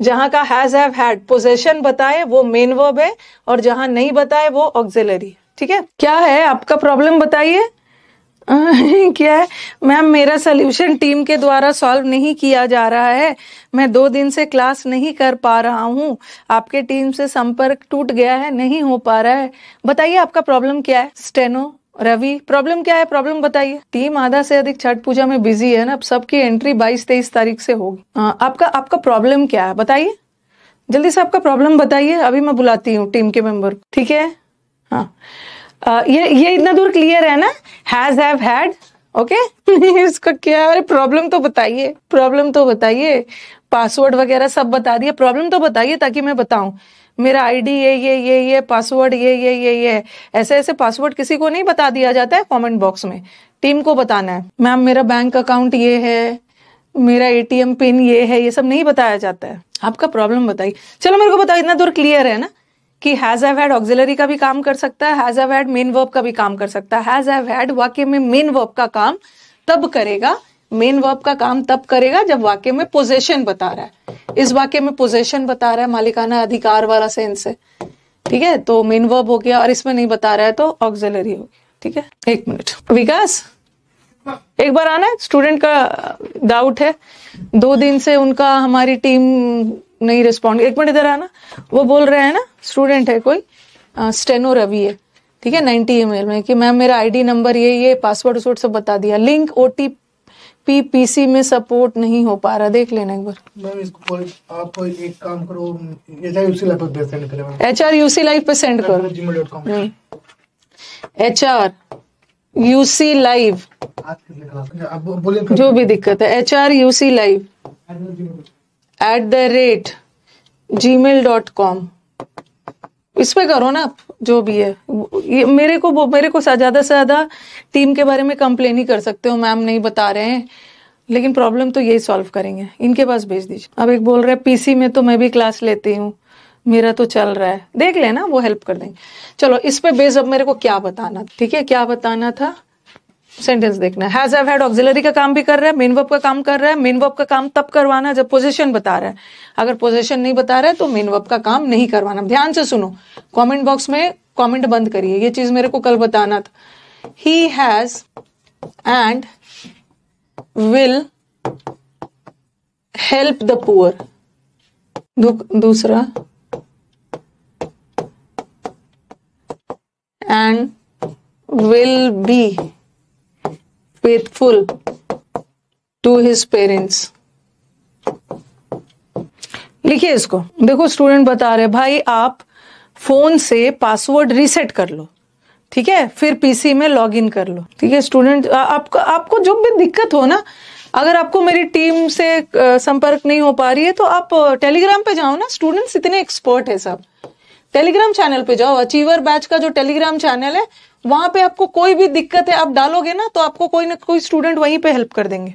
जहां का हैज हैव हैड पोजेशन बताए वो मेन वर्ब है, और जहां नहीं बताए वो ऑक्सिलरी। ठीक है, क्या है आपका प्रॉब्लम बताइए। क्या है मैम, मेरा सोल्यूशन टीम के द्वारा सॉल्व नहीं किया जा रहा है, मैं 2 दिन से क्लास नहीं कर पा रहा हूँ, आपके टीम से संपर्क टूट गया है, नहीं हो पा रहा है। बताइए आपका प्रॉब्लम क्या है। स्टेनो, रवि, प्रॉब्लम क्या है, प्रॉब्लम बताइए। टीम आधा से अधिक छठ पूजा में बिजी है ना, अब सबकी एंट्री 22-23 तारीख से होगी। आपका प्रॉब्लम क्या है बताइए, जल्दी से आपका प्रॉब्लम बताइए, अभी मैं बुलाती हूँ टीम के मेंबर। ठीक है, हाँ ये इतना दूर क्लियर है ना, हैज हैव हैड, ओके। इसका क्या है, प्रॉब्लम तो बताइए, प्रॉब्लम तो बताइए, पासवर्ड वगैरह सब बता दिए, प्रॉब्लम तो बताइए ताकि मैं बताऊं। मेरा आईडी ये पासवर्ड ये ऐसे ऐसे पासवर्ड किसी को नहीं बता दिया जाता है कमेंट बॉक्स में, टीम को बताना है। मैम मेरा बैंक अकाउंट ये है, मेरा एटीएम पिन ये है, ये सब नहीं बताया जाता है। आपका प्रॉब्लम बताइए। चलो मेरे को बताओ, इतना दूर क्लियर है ना कि हैज हैव हैड ऑक्सिलरी का भी काम कर सकता है, has have had main verb का भी काम कर सकता है। हैज हैव हैड वाक्य में मेन वर्ब का काम तब करेगा, मेन वर्ब का काम तब करेगा जब वाक्य में पोजेशन बता रहा है। इस वाक्य में पोजेशन बता रहा है, मालिकाना अधिकार वाला सेंस है। ठीक है, तो मेन वर्ब हो गया, और इसमें नहीं बता रहा है तो ऑक्सिलरी हो गया। ठीक है, 1 मिनट विकास, एक बार आना, स्टूडेंट का डाउट है, 2 दिन से उनका हमारी टीम नहीं रिस्पॉन्ड। 1 मिनट इधर आना, वो बोल रहे हैं ना, स्टूडेंट है कोई, स्टेनो रवि है, ठीक है, 90 email में कि मैम मेरा आईडी नंबर ये पासवर्ड सब बता दिया, लिंक ओटीपी पीसी में सपोर्ट नहीं हो पा रहा, देख लेना एक बार। मैम इसको आप एक काम करो, HRUC लाइव पे सेंड करें, HRUC लाइव पे सेंड करो, gmail.com HRUC लाइव, जो भी दिक्कत है HRUC लाइव @gmail.com, इस पे करो ना, जो भी है। ये मेरे को ज्यादा से ज्यादा टीम के बारे में कंप्लेन ही कर सकते हो, मैम नहीं बता रहे हैं, लेकिन प्रॉब्लम तो यही सॉल्व करेंगे, इनके पास भेज दीजिए। अब एक बोल रहा है पीसी में तो मैं भी क्लास लेती हूँ, मेरा तो चल रहा है, देख लेना, वो हेल्प कर देंगे। चलो इस पे बेस अब मेरे को क्या बताना, ठीक है, क्या बताना था, सेंटेंस देखना है। हैज हैव हैड ऑक्सिलरी का काम भी कर रहा है, मेन वर्ब का काम कर रहा है। मेन वर्ब का काम तब करवाना जब पोजीशन बता रहा है, अगर पोजीशन नहीं बता रहा है तो मेन वर्ब का काम नहीं करवाना। ध्यान से सुनो, कमेंट बॉक्स में कमेंट बंद करिए, ये चीज मेरे को कल बताना था। He has and will help the poor. दूसरा, and will be faithful to his parents। लिखिए इसको, देखो स्टूडेंट बता रहे भाई आप फोन से पासवर्ड रीसेट कर लो, ठीक है, फिर पीसी में लॉग इन कर लो। ठीक है स्टूडेंट, आपको जो भी दिक्कत हो ना, अगर आपको मेरी टीम से संपर्क नहीं हो पा रही है तो आप टेलीग्राम पे जाओ ना, स्टूडेंट्स इतने एक्सपर्ट है सब, टेलीग्राम चैनल पे जाओ, अचीवर बैच का जो टेलीग्राम चैनल है, वहां पे आपको कोई भी दिक्कत है आप डालोगे ना, तो आपको कोई ना कोई स्टूडेंट वहीं पे हेल्प कर देंगे।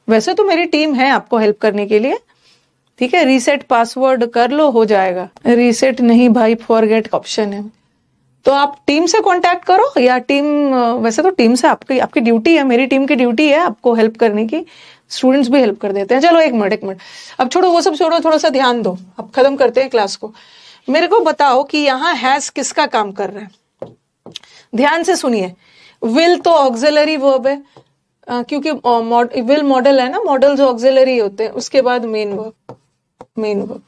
वैसे तो मेरी टीम है आपको हेल्प करने के लिए, ठीक है, रीसेट पासवर्ड कर लो, हो जाएगा। रीसेट नहीं भाई, फॉरगेट ऑप्शन है, तो आप टीम से कांटेक्ट करो, या टीम, वैसे तो टीम से आपकी ड्यूटी है, मेरी टीम की ड्यूटी है आपको हेल्प करने की, स्टूडेंट्स भी हेल्प कर देते हैं। चलो एक मिनट, अब छोड़ो वो सब छोड़ो, थोड़ा सा ध्यान दो, अब खत्म करते हैं क्लास को। मेरे को बताओ कि यहाँ हैज किसका काम कर रहा है, ध्यान से सुनिए। विल तो ऑक्सिलरी वर्ब है, क्योंकि विल मॉडल है ना, मॉडल जो ऑक्सिलरी होते हैं, उसके बाद मेन वर्ब,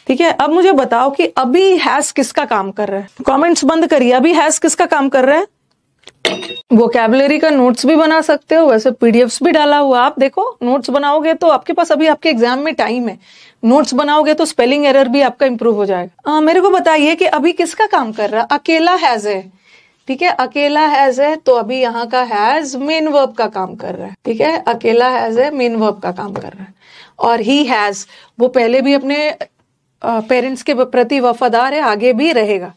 ठीक है। अब मुझे बताओ कि अभी हैज किसका काम कर रहा है, कमेंट्स बंद करिए, अभी हैज किसका काम कर रहा है। वोकैबुलरी का नोट्स भी बना सकते हो, वैसे पीडीएफ्स भी डाला हुआ, आप देखो नोट्स बनाओगे तो आपके पास अभी आपके एग्जाम में टाइम है, नोट्स बनाओगे तो स्पेलिंग एरर भी आपका इंप्रूव हो जाएगा। मेरे को बताइए कि अभी किसका काम कर रहा है, अकेला हैज है, ठीक है, अकेला हैज है तो अभी यहाँ का हैज मेन वर्ब का काम कर रहा है, ठीक है, अकेला हैज है मेन वर्ब का काम कर रहा है। और ही हैज, वो पहले भी अपने पेरेंट्स के प्रति वफादार है, आगे भी रहेगा,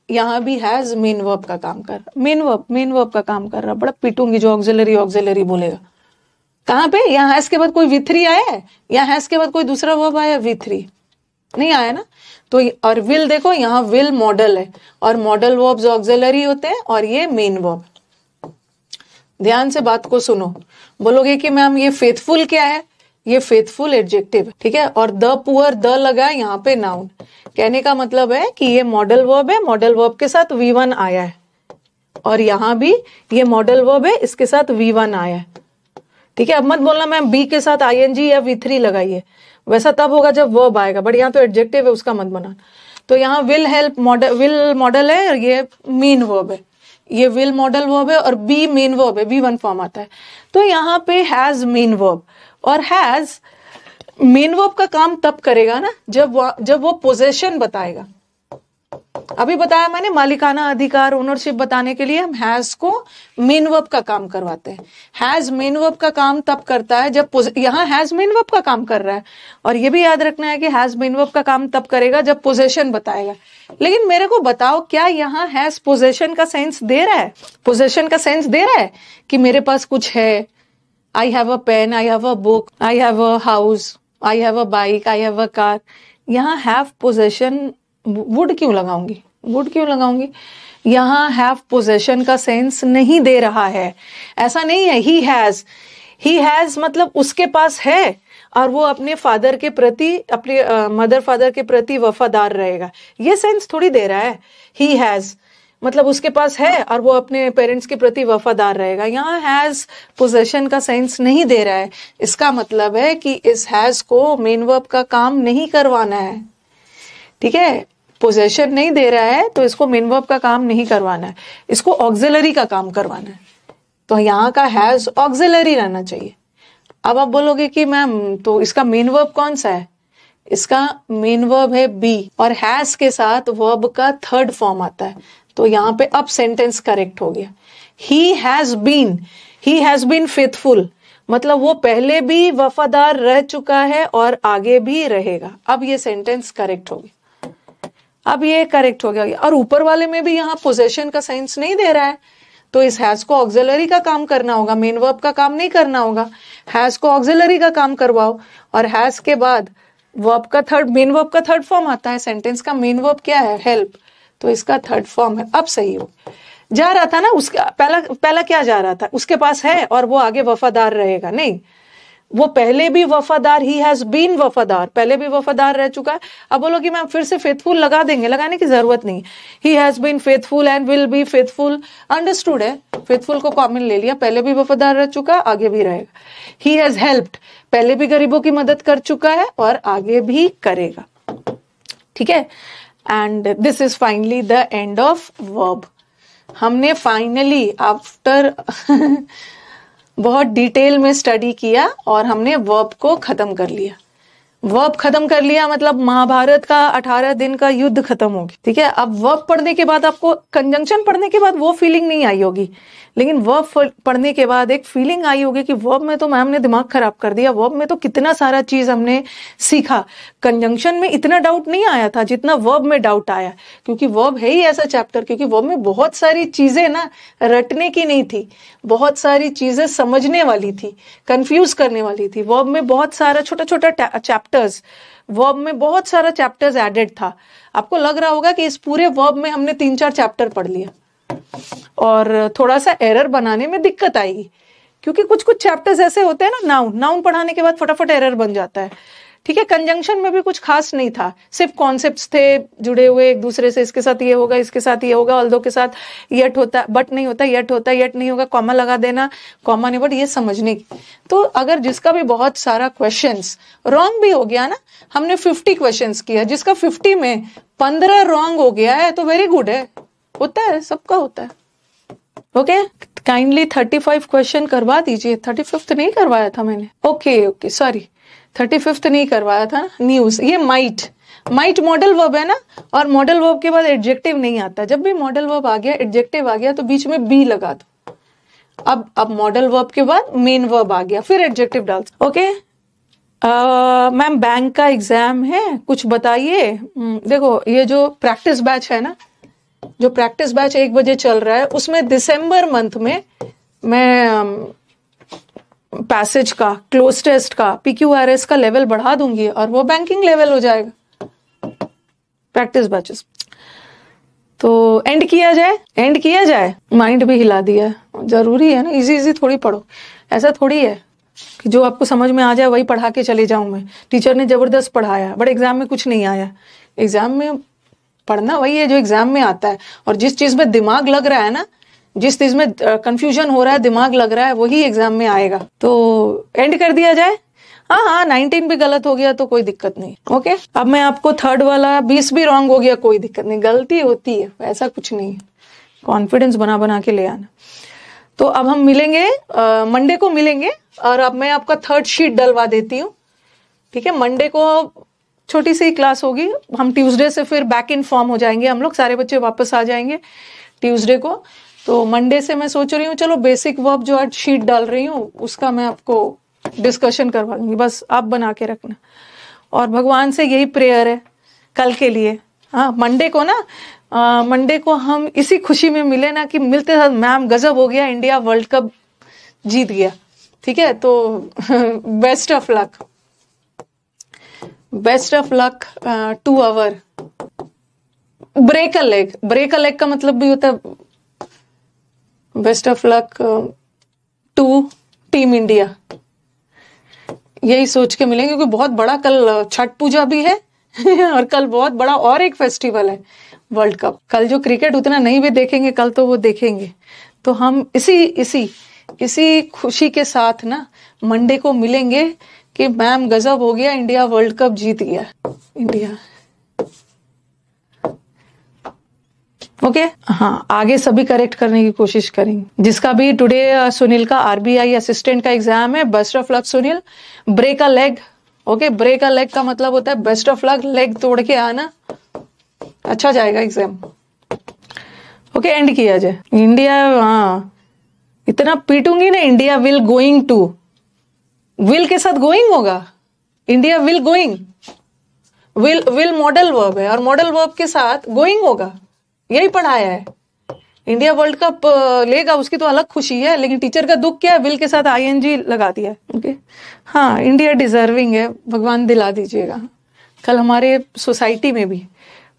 यहाँ भी हैज मेन वर्ब का काम कर रहा, मेन वर्ब का काम कर रहा। बड़ा पीटूंगी जो ऑक्सिलरी बोलेगा। कहाँ पे, यहाँ हैज के बाद कोई V3 आया है, यहाँ हैज के बाद कोई दूसरा वर्ब आया, V3 नहीं आया ना। तो और विल देखो, यहाँ विल मॉडल है और मॉडल वर्ब्स ऑक्सिलरी होते हैं और ये मेन वर्ब। ध्यान से बात को सुनो, बोलोगे कि मैम ये फेथफुल क्या है, ये फेथफुल एडजेक्टिव है, ठीक है, और द पुअर द लगा यहाँ पे नाउन। कहने का मतलब है कि ये मॉडल वर्ब है, मॉडल वर्ब के साथ V1 आया है, और यहाँ भी ये मॉडल वर्ब है, इसके साथ V1 आया है, ठीक है। अब मत बोलना मैम बी के साथ ING या V3 लगाइए, वैसा तब होगा जब वर्ब आएगा, बट यहाँ तो एडजेक्टिव है, उसका मत बनाना। तो यहाँ will help model, will model है और ये मेन वर्ब है, ये विल मॉडल वर्ब है और बी मेन वर्ब है, V1 फॉर्म आता है। तो यहाँ पे हैज मेन वर्ब, और हैज मेन वर्ब का काम तब करेगा ना जब वो पोजेशन बताएगा। अभी बताया मैंने, मालिकाना अधिकार, ओनरशिप बताने के लिए हम हैज को मेन वर्ब का काम करवाते हैं। हैज मेन वर्ब का काम तब करता है जब, यहाँ हैज मेन वर्ब का काम कर रहा है, और ये भी याद रखना है कि हैज मेन वर्ब का काम तब करेगा जब पोजेशन बताएगा। लेकिन मेरे को बताओ, क्या यहाँ हैज पोजेशन का सेंस दे रहा है, पोजेशन का सेंस दे रहा है कि मेरे पास कुछ है, I have a pen, I have a book, I have a house, I have a bike, I have a car. यहाँ हैव पोजेशन वुड क्यों लगाऊंगी, वुड क्यों लगाऊंगी, यहाँ हैव पोजेशन का सेंस नहीं दे रहा है। ऐसा नहीं है ही हैज मतलब उसके पास है और वो अपने फादर के प्रति, अपने मदर फादर के प्रति वफादार रहेगा, ये सेंस थोड़ी दे रहा है। ही हैज मतलब उसके पास है और वो अपने पेरेंट्स के प्रति वफादार रहेगा। यहाँ हैज पोजेशन का सेंस नहीं दे रहा है, इसका मतलब है कि इस हैज को मेन वर्ब का काम नहीं करवाना है, ठीक है। पोजेशन नहीं दे रहा है तो इसको मेन वर्ब का काम नहीं करवाना है, इसको ऑक्सिलरी का काम करवाना है। तो यहाँ का हैज ऑक्सिलरी रहना चाहिए। अब आप बोलोगे कि मैम तो इसका मेन वर्ब कौन सा है, इसका मेन वर्ब है बी, और हैज के साथ वर्ब का थर्ड फॉर्म आता है, तो यहाँ पे अब सेंटेंस करेक्ट हो गया। ही हैज बीन फेथफुल, मतलब वो पहले भी वफादार रह चुका है और आगे भी रहेगा। अब ये सेंटेंस करेक्ट हो गया, अब ये करेक्ट हो गया। और ऊपर वाले में भी यहाँ पोजेशन का सेंस नहीं दे रहा है, तो इस हैज को ऑक्सिलरी का काम करना होगा, मेन वर्ब का काम नहीं करना होगा। हैज को ऑक्सिलरी का काम करवाओ, और हैज के बाद वर्ब का थर्ड, मेन वर्ब का थर्ड फॉर्म आता है। सेंटेंस का मेन वर्ब क्या है, हेल्प, तो इसका थर्ड फॉर्म है। अब सही हो जा रहा था ना, उसका पहला क्या जा रहा था, उसके पास है और वो आगे वफादार रहेगा, नहीं, वो पहले भी वफादार, ही हैज बीन वफादार, पहले भी वफादार रह चुका है। अब बोलो कि मैम फिर से फेथफुल लगा देंगे, लगाने की जरूरत नहीं। He has been faithful and will be faithful, understood है, फेथफुल को कॉमन ले लिया, पहले भी वफादार रह चुका, आगे भी रहेगा। ही हैज हेल्प्ड, पहले भी गरीबों की मदद कर चुका है और आगे भी करेगा, ठीक है। And this is finally the end of verb. हमने फाइनली आफ्टर बहुत डिटेल में स्टडी किया और हमने वर्ब को खत्म कर लिया। वर्ब खत्म कर लिया मतलब महाभारत का 18 दिन का युद्ध खत्म हो गया, ठीक है। अब वर्ब पढ़ने के बाद आपको, कंजंक्शन पढ़ने के बाद वो फीलिंग नहीं आई होगी, लेकिन वर्ब पढ़ने के बाद एक फीलिंग आई होगी कि वर्ब में तो मैम ने दिमाग खराब कर दिया, वर्ब में तो कितना सारा चीज हमने सीखा। कंजंक्शन में इतना डाउट नहीं आया था जितना वर्ब में डाउट आया, क्योंकि वर्ब है ही ऐसा चैप्टर, क्योंकि वर्ब में बहुत सारी चीजें ना रटने की नहीं थी, बहुत सारी चीजें समझने वाली थी, कंफ्यूज करने वाली थी। वर्ब में बहुत सारा छोटा छोटा चैप्टर्स, वर्ब में बहुत सारा चैप्टर्स एडेड था। आपको लग रहा होगा कि इस पूरे वर्ब में हमने 3-4 चैप्टर पढ़ लिया, और थोड़ा सा एरर बनाने में दिक्कत आएगी, क्योंकि कुछ कुछ चैप्टर्स ऐसे होते हैं ना, नाउन पढ़ाने के बाद फटाफट एरर बन जाता है, ठीक है। कंजंक्शन में भी कुछ खास नहीं था, सिर्फ कॉन्सेप्ट्स थे जुड़े हुए एक दूसरे से, इसके साथ ये होगा, इसके साथ ये होगा, ऑल्दो के साथ यट होता है, बट नहीं होता, यट होता है, यट नहीं होगा, कॉमा लगा देना, कॉमा नहीं, बट ये समझने की। तो अगर जिसका भी बहुत सारा क्वेश्चंस रॉन्ग भी हो गया ना, हमने 50 क्वेश्चंस किया, जिसका 50 में 15 रॉन्ग हो गया है, तो वेरी गुड है, होता है, सबका होता है, ओके। काइंडली 35 क्वेश्चन करवा दीजिए। 35th नहीं करवाया था मैंने, ओके सॉरी, 35th नहीं करवाया था। न्यूज, ये माइट मॉडल वर्ब है ना, और मॉडल वर्ब के बाद एडजेक्टिव नहीं आता। जब भी मॉडल वर्ब आ गया, एडजेक्टिव आ गया, तो बीच में बी लगा दो। अब मॉडल वर्ब के बाद मेन वर्ब आ गया, फिर एडजेक्टिव डाल। ओके मैम, बैंक का एग्जाम है, कुछ बताइए। देखो, ये जो प्रैक्टिस बैच है ना, जो प्रैक्टिस बैच 1 बजे चल रहा है, उसमें दिसंबर मंथ में मैं पैसेज का, क्लोज टेस्ट का, PQRS का लेवल बढ़ा दूंगी और वो बैंकिंग लेवल हो जाएगा। प्रैक्टिस बैचेस तो एंड किया जाए, माइंड भी हिला दिया। जरूरी है ना, इजी थोड़ी पढ़ो। ऐसा थोड़ी है कि जो आपको समझ में आ जाए वही पढ़ा के चले जाऊं मैं। टीचर ने जबरदस्त पढ़ाया बट एग्जाम में कुछ नहीं आया। एग्जाम में पढ़ना वही है जो एग्जाम में आता है, और जिस चीज में दिमाग लग रहा है ना, जिस चीज में कंफ्यूजन हो रहा है, दिमाग लग रहा है, वही एग्जाम में आएगा। तो एंड कर दिया जाए। हाँ, 19 भी गलत हो गया तो कोई दिक्कत नहीं। ओके, अब मैं आपको थर्ड वाला 20 भी रॉन्ग हो गया, कोई दिक्कत नहीं, गलती होती है, ऐसा कुछ नहीं है। कॉन्फिडेंस बना के ले आना। तो अब हम मिलेंगे, मंडे को मिलेंगे, और अब मैं आपका थर्ड शीट डलवा देती हूँ। ठीक है, मंडे को छोटी सी क्लास होगी, हम ट्यूसडे से फिर बैक इन फॉर्म हो जाएंगे, हम लोग सारे बच्चे वापस आ जाएंगे ट्यूसडे को। तो मंडे से मैं सोच रही हूँ चलो बेसिक वर्ब जो आज शीट डाल रही हूँ उसका मैं आपको डिस्कशन करवा दूंगी, बस आप बना के रखना। और भगवान से यही प्रेयर है कल के लिए। हाँ, मंडे को ना, मंडे को हम इसी खुशी में मिले ना कि मिलते साथ मैम गजब हो गया, इंडिया वर्ल्ड कप जीत गया। ठीक है, तो best of luck to our. Break a leg का मतलब भी होता है best of luck to team India. यही सोच के मिलेंगे, क्योंकि बहुत बड़ा कल छठ पूजा भी है और कल बहुत बड़ा और एक फेस्टिवल है, वर्ल्ड कप। कल जो क्रिकेट उतना नहीं भी देखेंगे, कल तो वो देखेंगे। तो हम इसी खुशी के साथ ना मंडे को मिलेंगे कि मैम गजब हो गया, इंडिया वर्ल्ड कप जीत गया, इंडिया। ओके, हाँ, आगे सभी करेक्ट करने की कोशिश करेंगे। जिसका भी टुडे सुनील का RBI असिस्टेंट का एग्जाम है, best of luck Sunil. Break a leg, okay, break a leg का मतलब होता है बेस्ट ऑफ लक, लेग तोड़ के आना, अच्छा जाएगा एग्जाम। ओके, एंड किया जाए। इंडिया, हाँ, इतना पीटूंगी ना, India will going to, will के साथ गोइंग होगा, India will going, will modal verb है और मॉडल वर्ब के साथ गोइंग होगा, यही पढ़ाया है। इंडिया वर्ल्ड कप लेगा उसकी तो अलग खुशी है, लेकिन टीचर का दुख क्या है, विल के साथ ING लगा दिया है। ओके, हाँ, इंडिया डिजर्विंग है, भगवान दिला दीजिएगा। कल हमारे सोसाइटी में भी,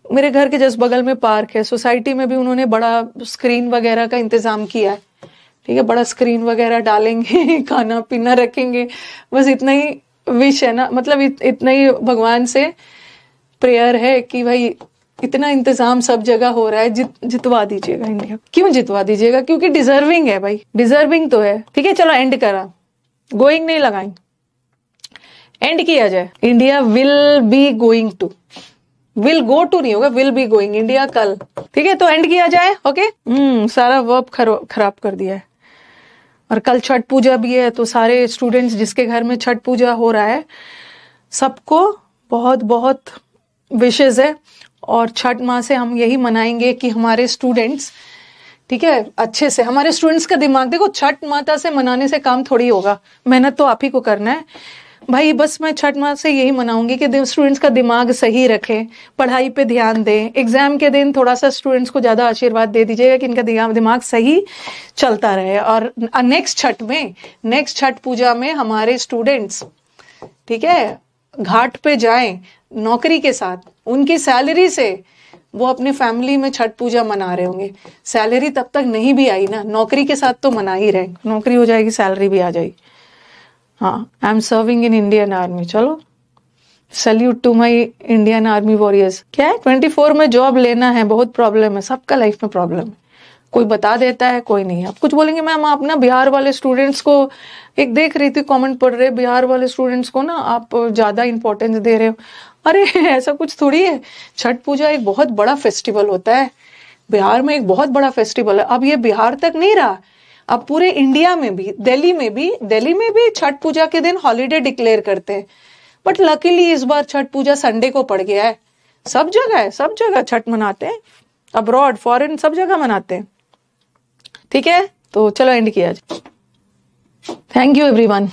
मेरे घर के जस्ट बगल में पार्क है, सोसाइटी में भी उन्होंने बड़ा स्क्रीन वगैरह का इंतजाम किया है। ठीक है, बड़ा स्क्रीन वगैरह डालेंगे, खाना पीना रखेंगे, बस इतना ही विश है ना, मतलब इतना ही भगवान से प्रेयर है कि भाई इतना इंतजाम सब जगह हो रहा है, जितवा दीजिएगा इंडिया। क्यों जितवा दीजिएगा? क्योंकि डिजर्विंग है भाई, डिजर्विंग तो है। ठीक है, चलो एंड करा, गोइंग नहीं लगाएंगे, एंड किया जाए। India will be going to, will go to नहीं होगा, विल बी गोइंग, इंडिया कल। ठीक है, तो एंड किया जाए। ओके, सारा वर्ब खराब कर दिया है। और कल छठ पूजा भी है, तो सारे स्टूडेंट्स जिसके घर में छठ पूजा हो रहा है, सबको बहुत बहुत विशेष है। और छठ माह से हम यही मनाएंगे कि हमारे स्टूडेंट्स, ठीक है, अच्छे से, हमारे स्टूडेंट्स का दिमाग, देखो छठ माता से मनाने से काम थोड़ी होगा, मेहनत तो आप ही को करना है भाई। बस मैं छठ माह से यही मनाऊंगी कि स्टूडेंट्स का दिमाग सही रखें, पढ़ाई पे ध्यान दें। एग्जाम के दिन थोड़ा सा स्टूडेंट्स को ज्यादा आशीर्वाद दे दीजिएगा कि इनका दिमाग सही चलता रहे। और नेक्स्ट छठ पूजा में हमारे स्टूडेंट्स, ठीक है, घाट पे जाएं नौकरी के साथ, उनकी सैलरी से वो अपने फैमिली में छठ पूजा मना रहे होंगे। सैलरी तब तक नहीं भी आई ना, नौकरी के साथ तो मना ही रहे, नौकरी हो जाएगी सैलरी भी आ जाएगी। हाँ, I am serving in Indian Army, चलो salute to my Indian Army warriors. क्या है, 24 में जॉब लेना है, बहुत प्रॉब्लम है, सबका लाइफ में प्रॉब्लम है, कोई बता देता है, कोई नहीं। आप कुछ बोलेंगे मैम, आप ना बिहार वाले स्टूडेंट्स को, एक देख रही थी कमेंट पढ़ रहे, बिहार वाले स्टूडेंट्स को ना आप ज्यादा इंपॉर्टेंस दे रहे हो। अरे ऐसा कुछ थोड़ी है, छठ पूजा एक बहुत बड़ा फेस्टिवल होता है, बिहार में एक बहुत बड़ा फेस्टिवल है। अब ये बिहार तक नहीं रहा, अब पूरे इंडिया में भी, दिल्ली में भी छठ पूजा के दिन हॉलीडे डिक्लेयर करते हैं, बट लकीली इस बार छठ पूजा संडे को पड़ गया है। सब जगह छठ मनाते हैं, अब्रॉड, फॉरेन, सब जगह मनाते हैं। ठीक है, तो चलो एंड किया। Thank you everyone.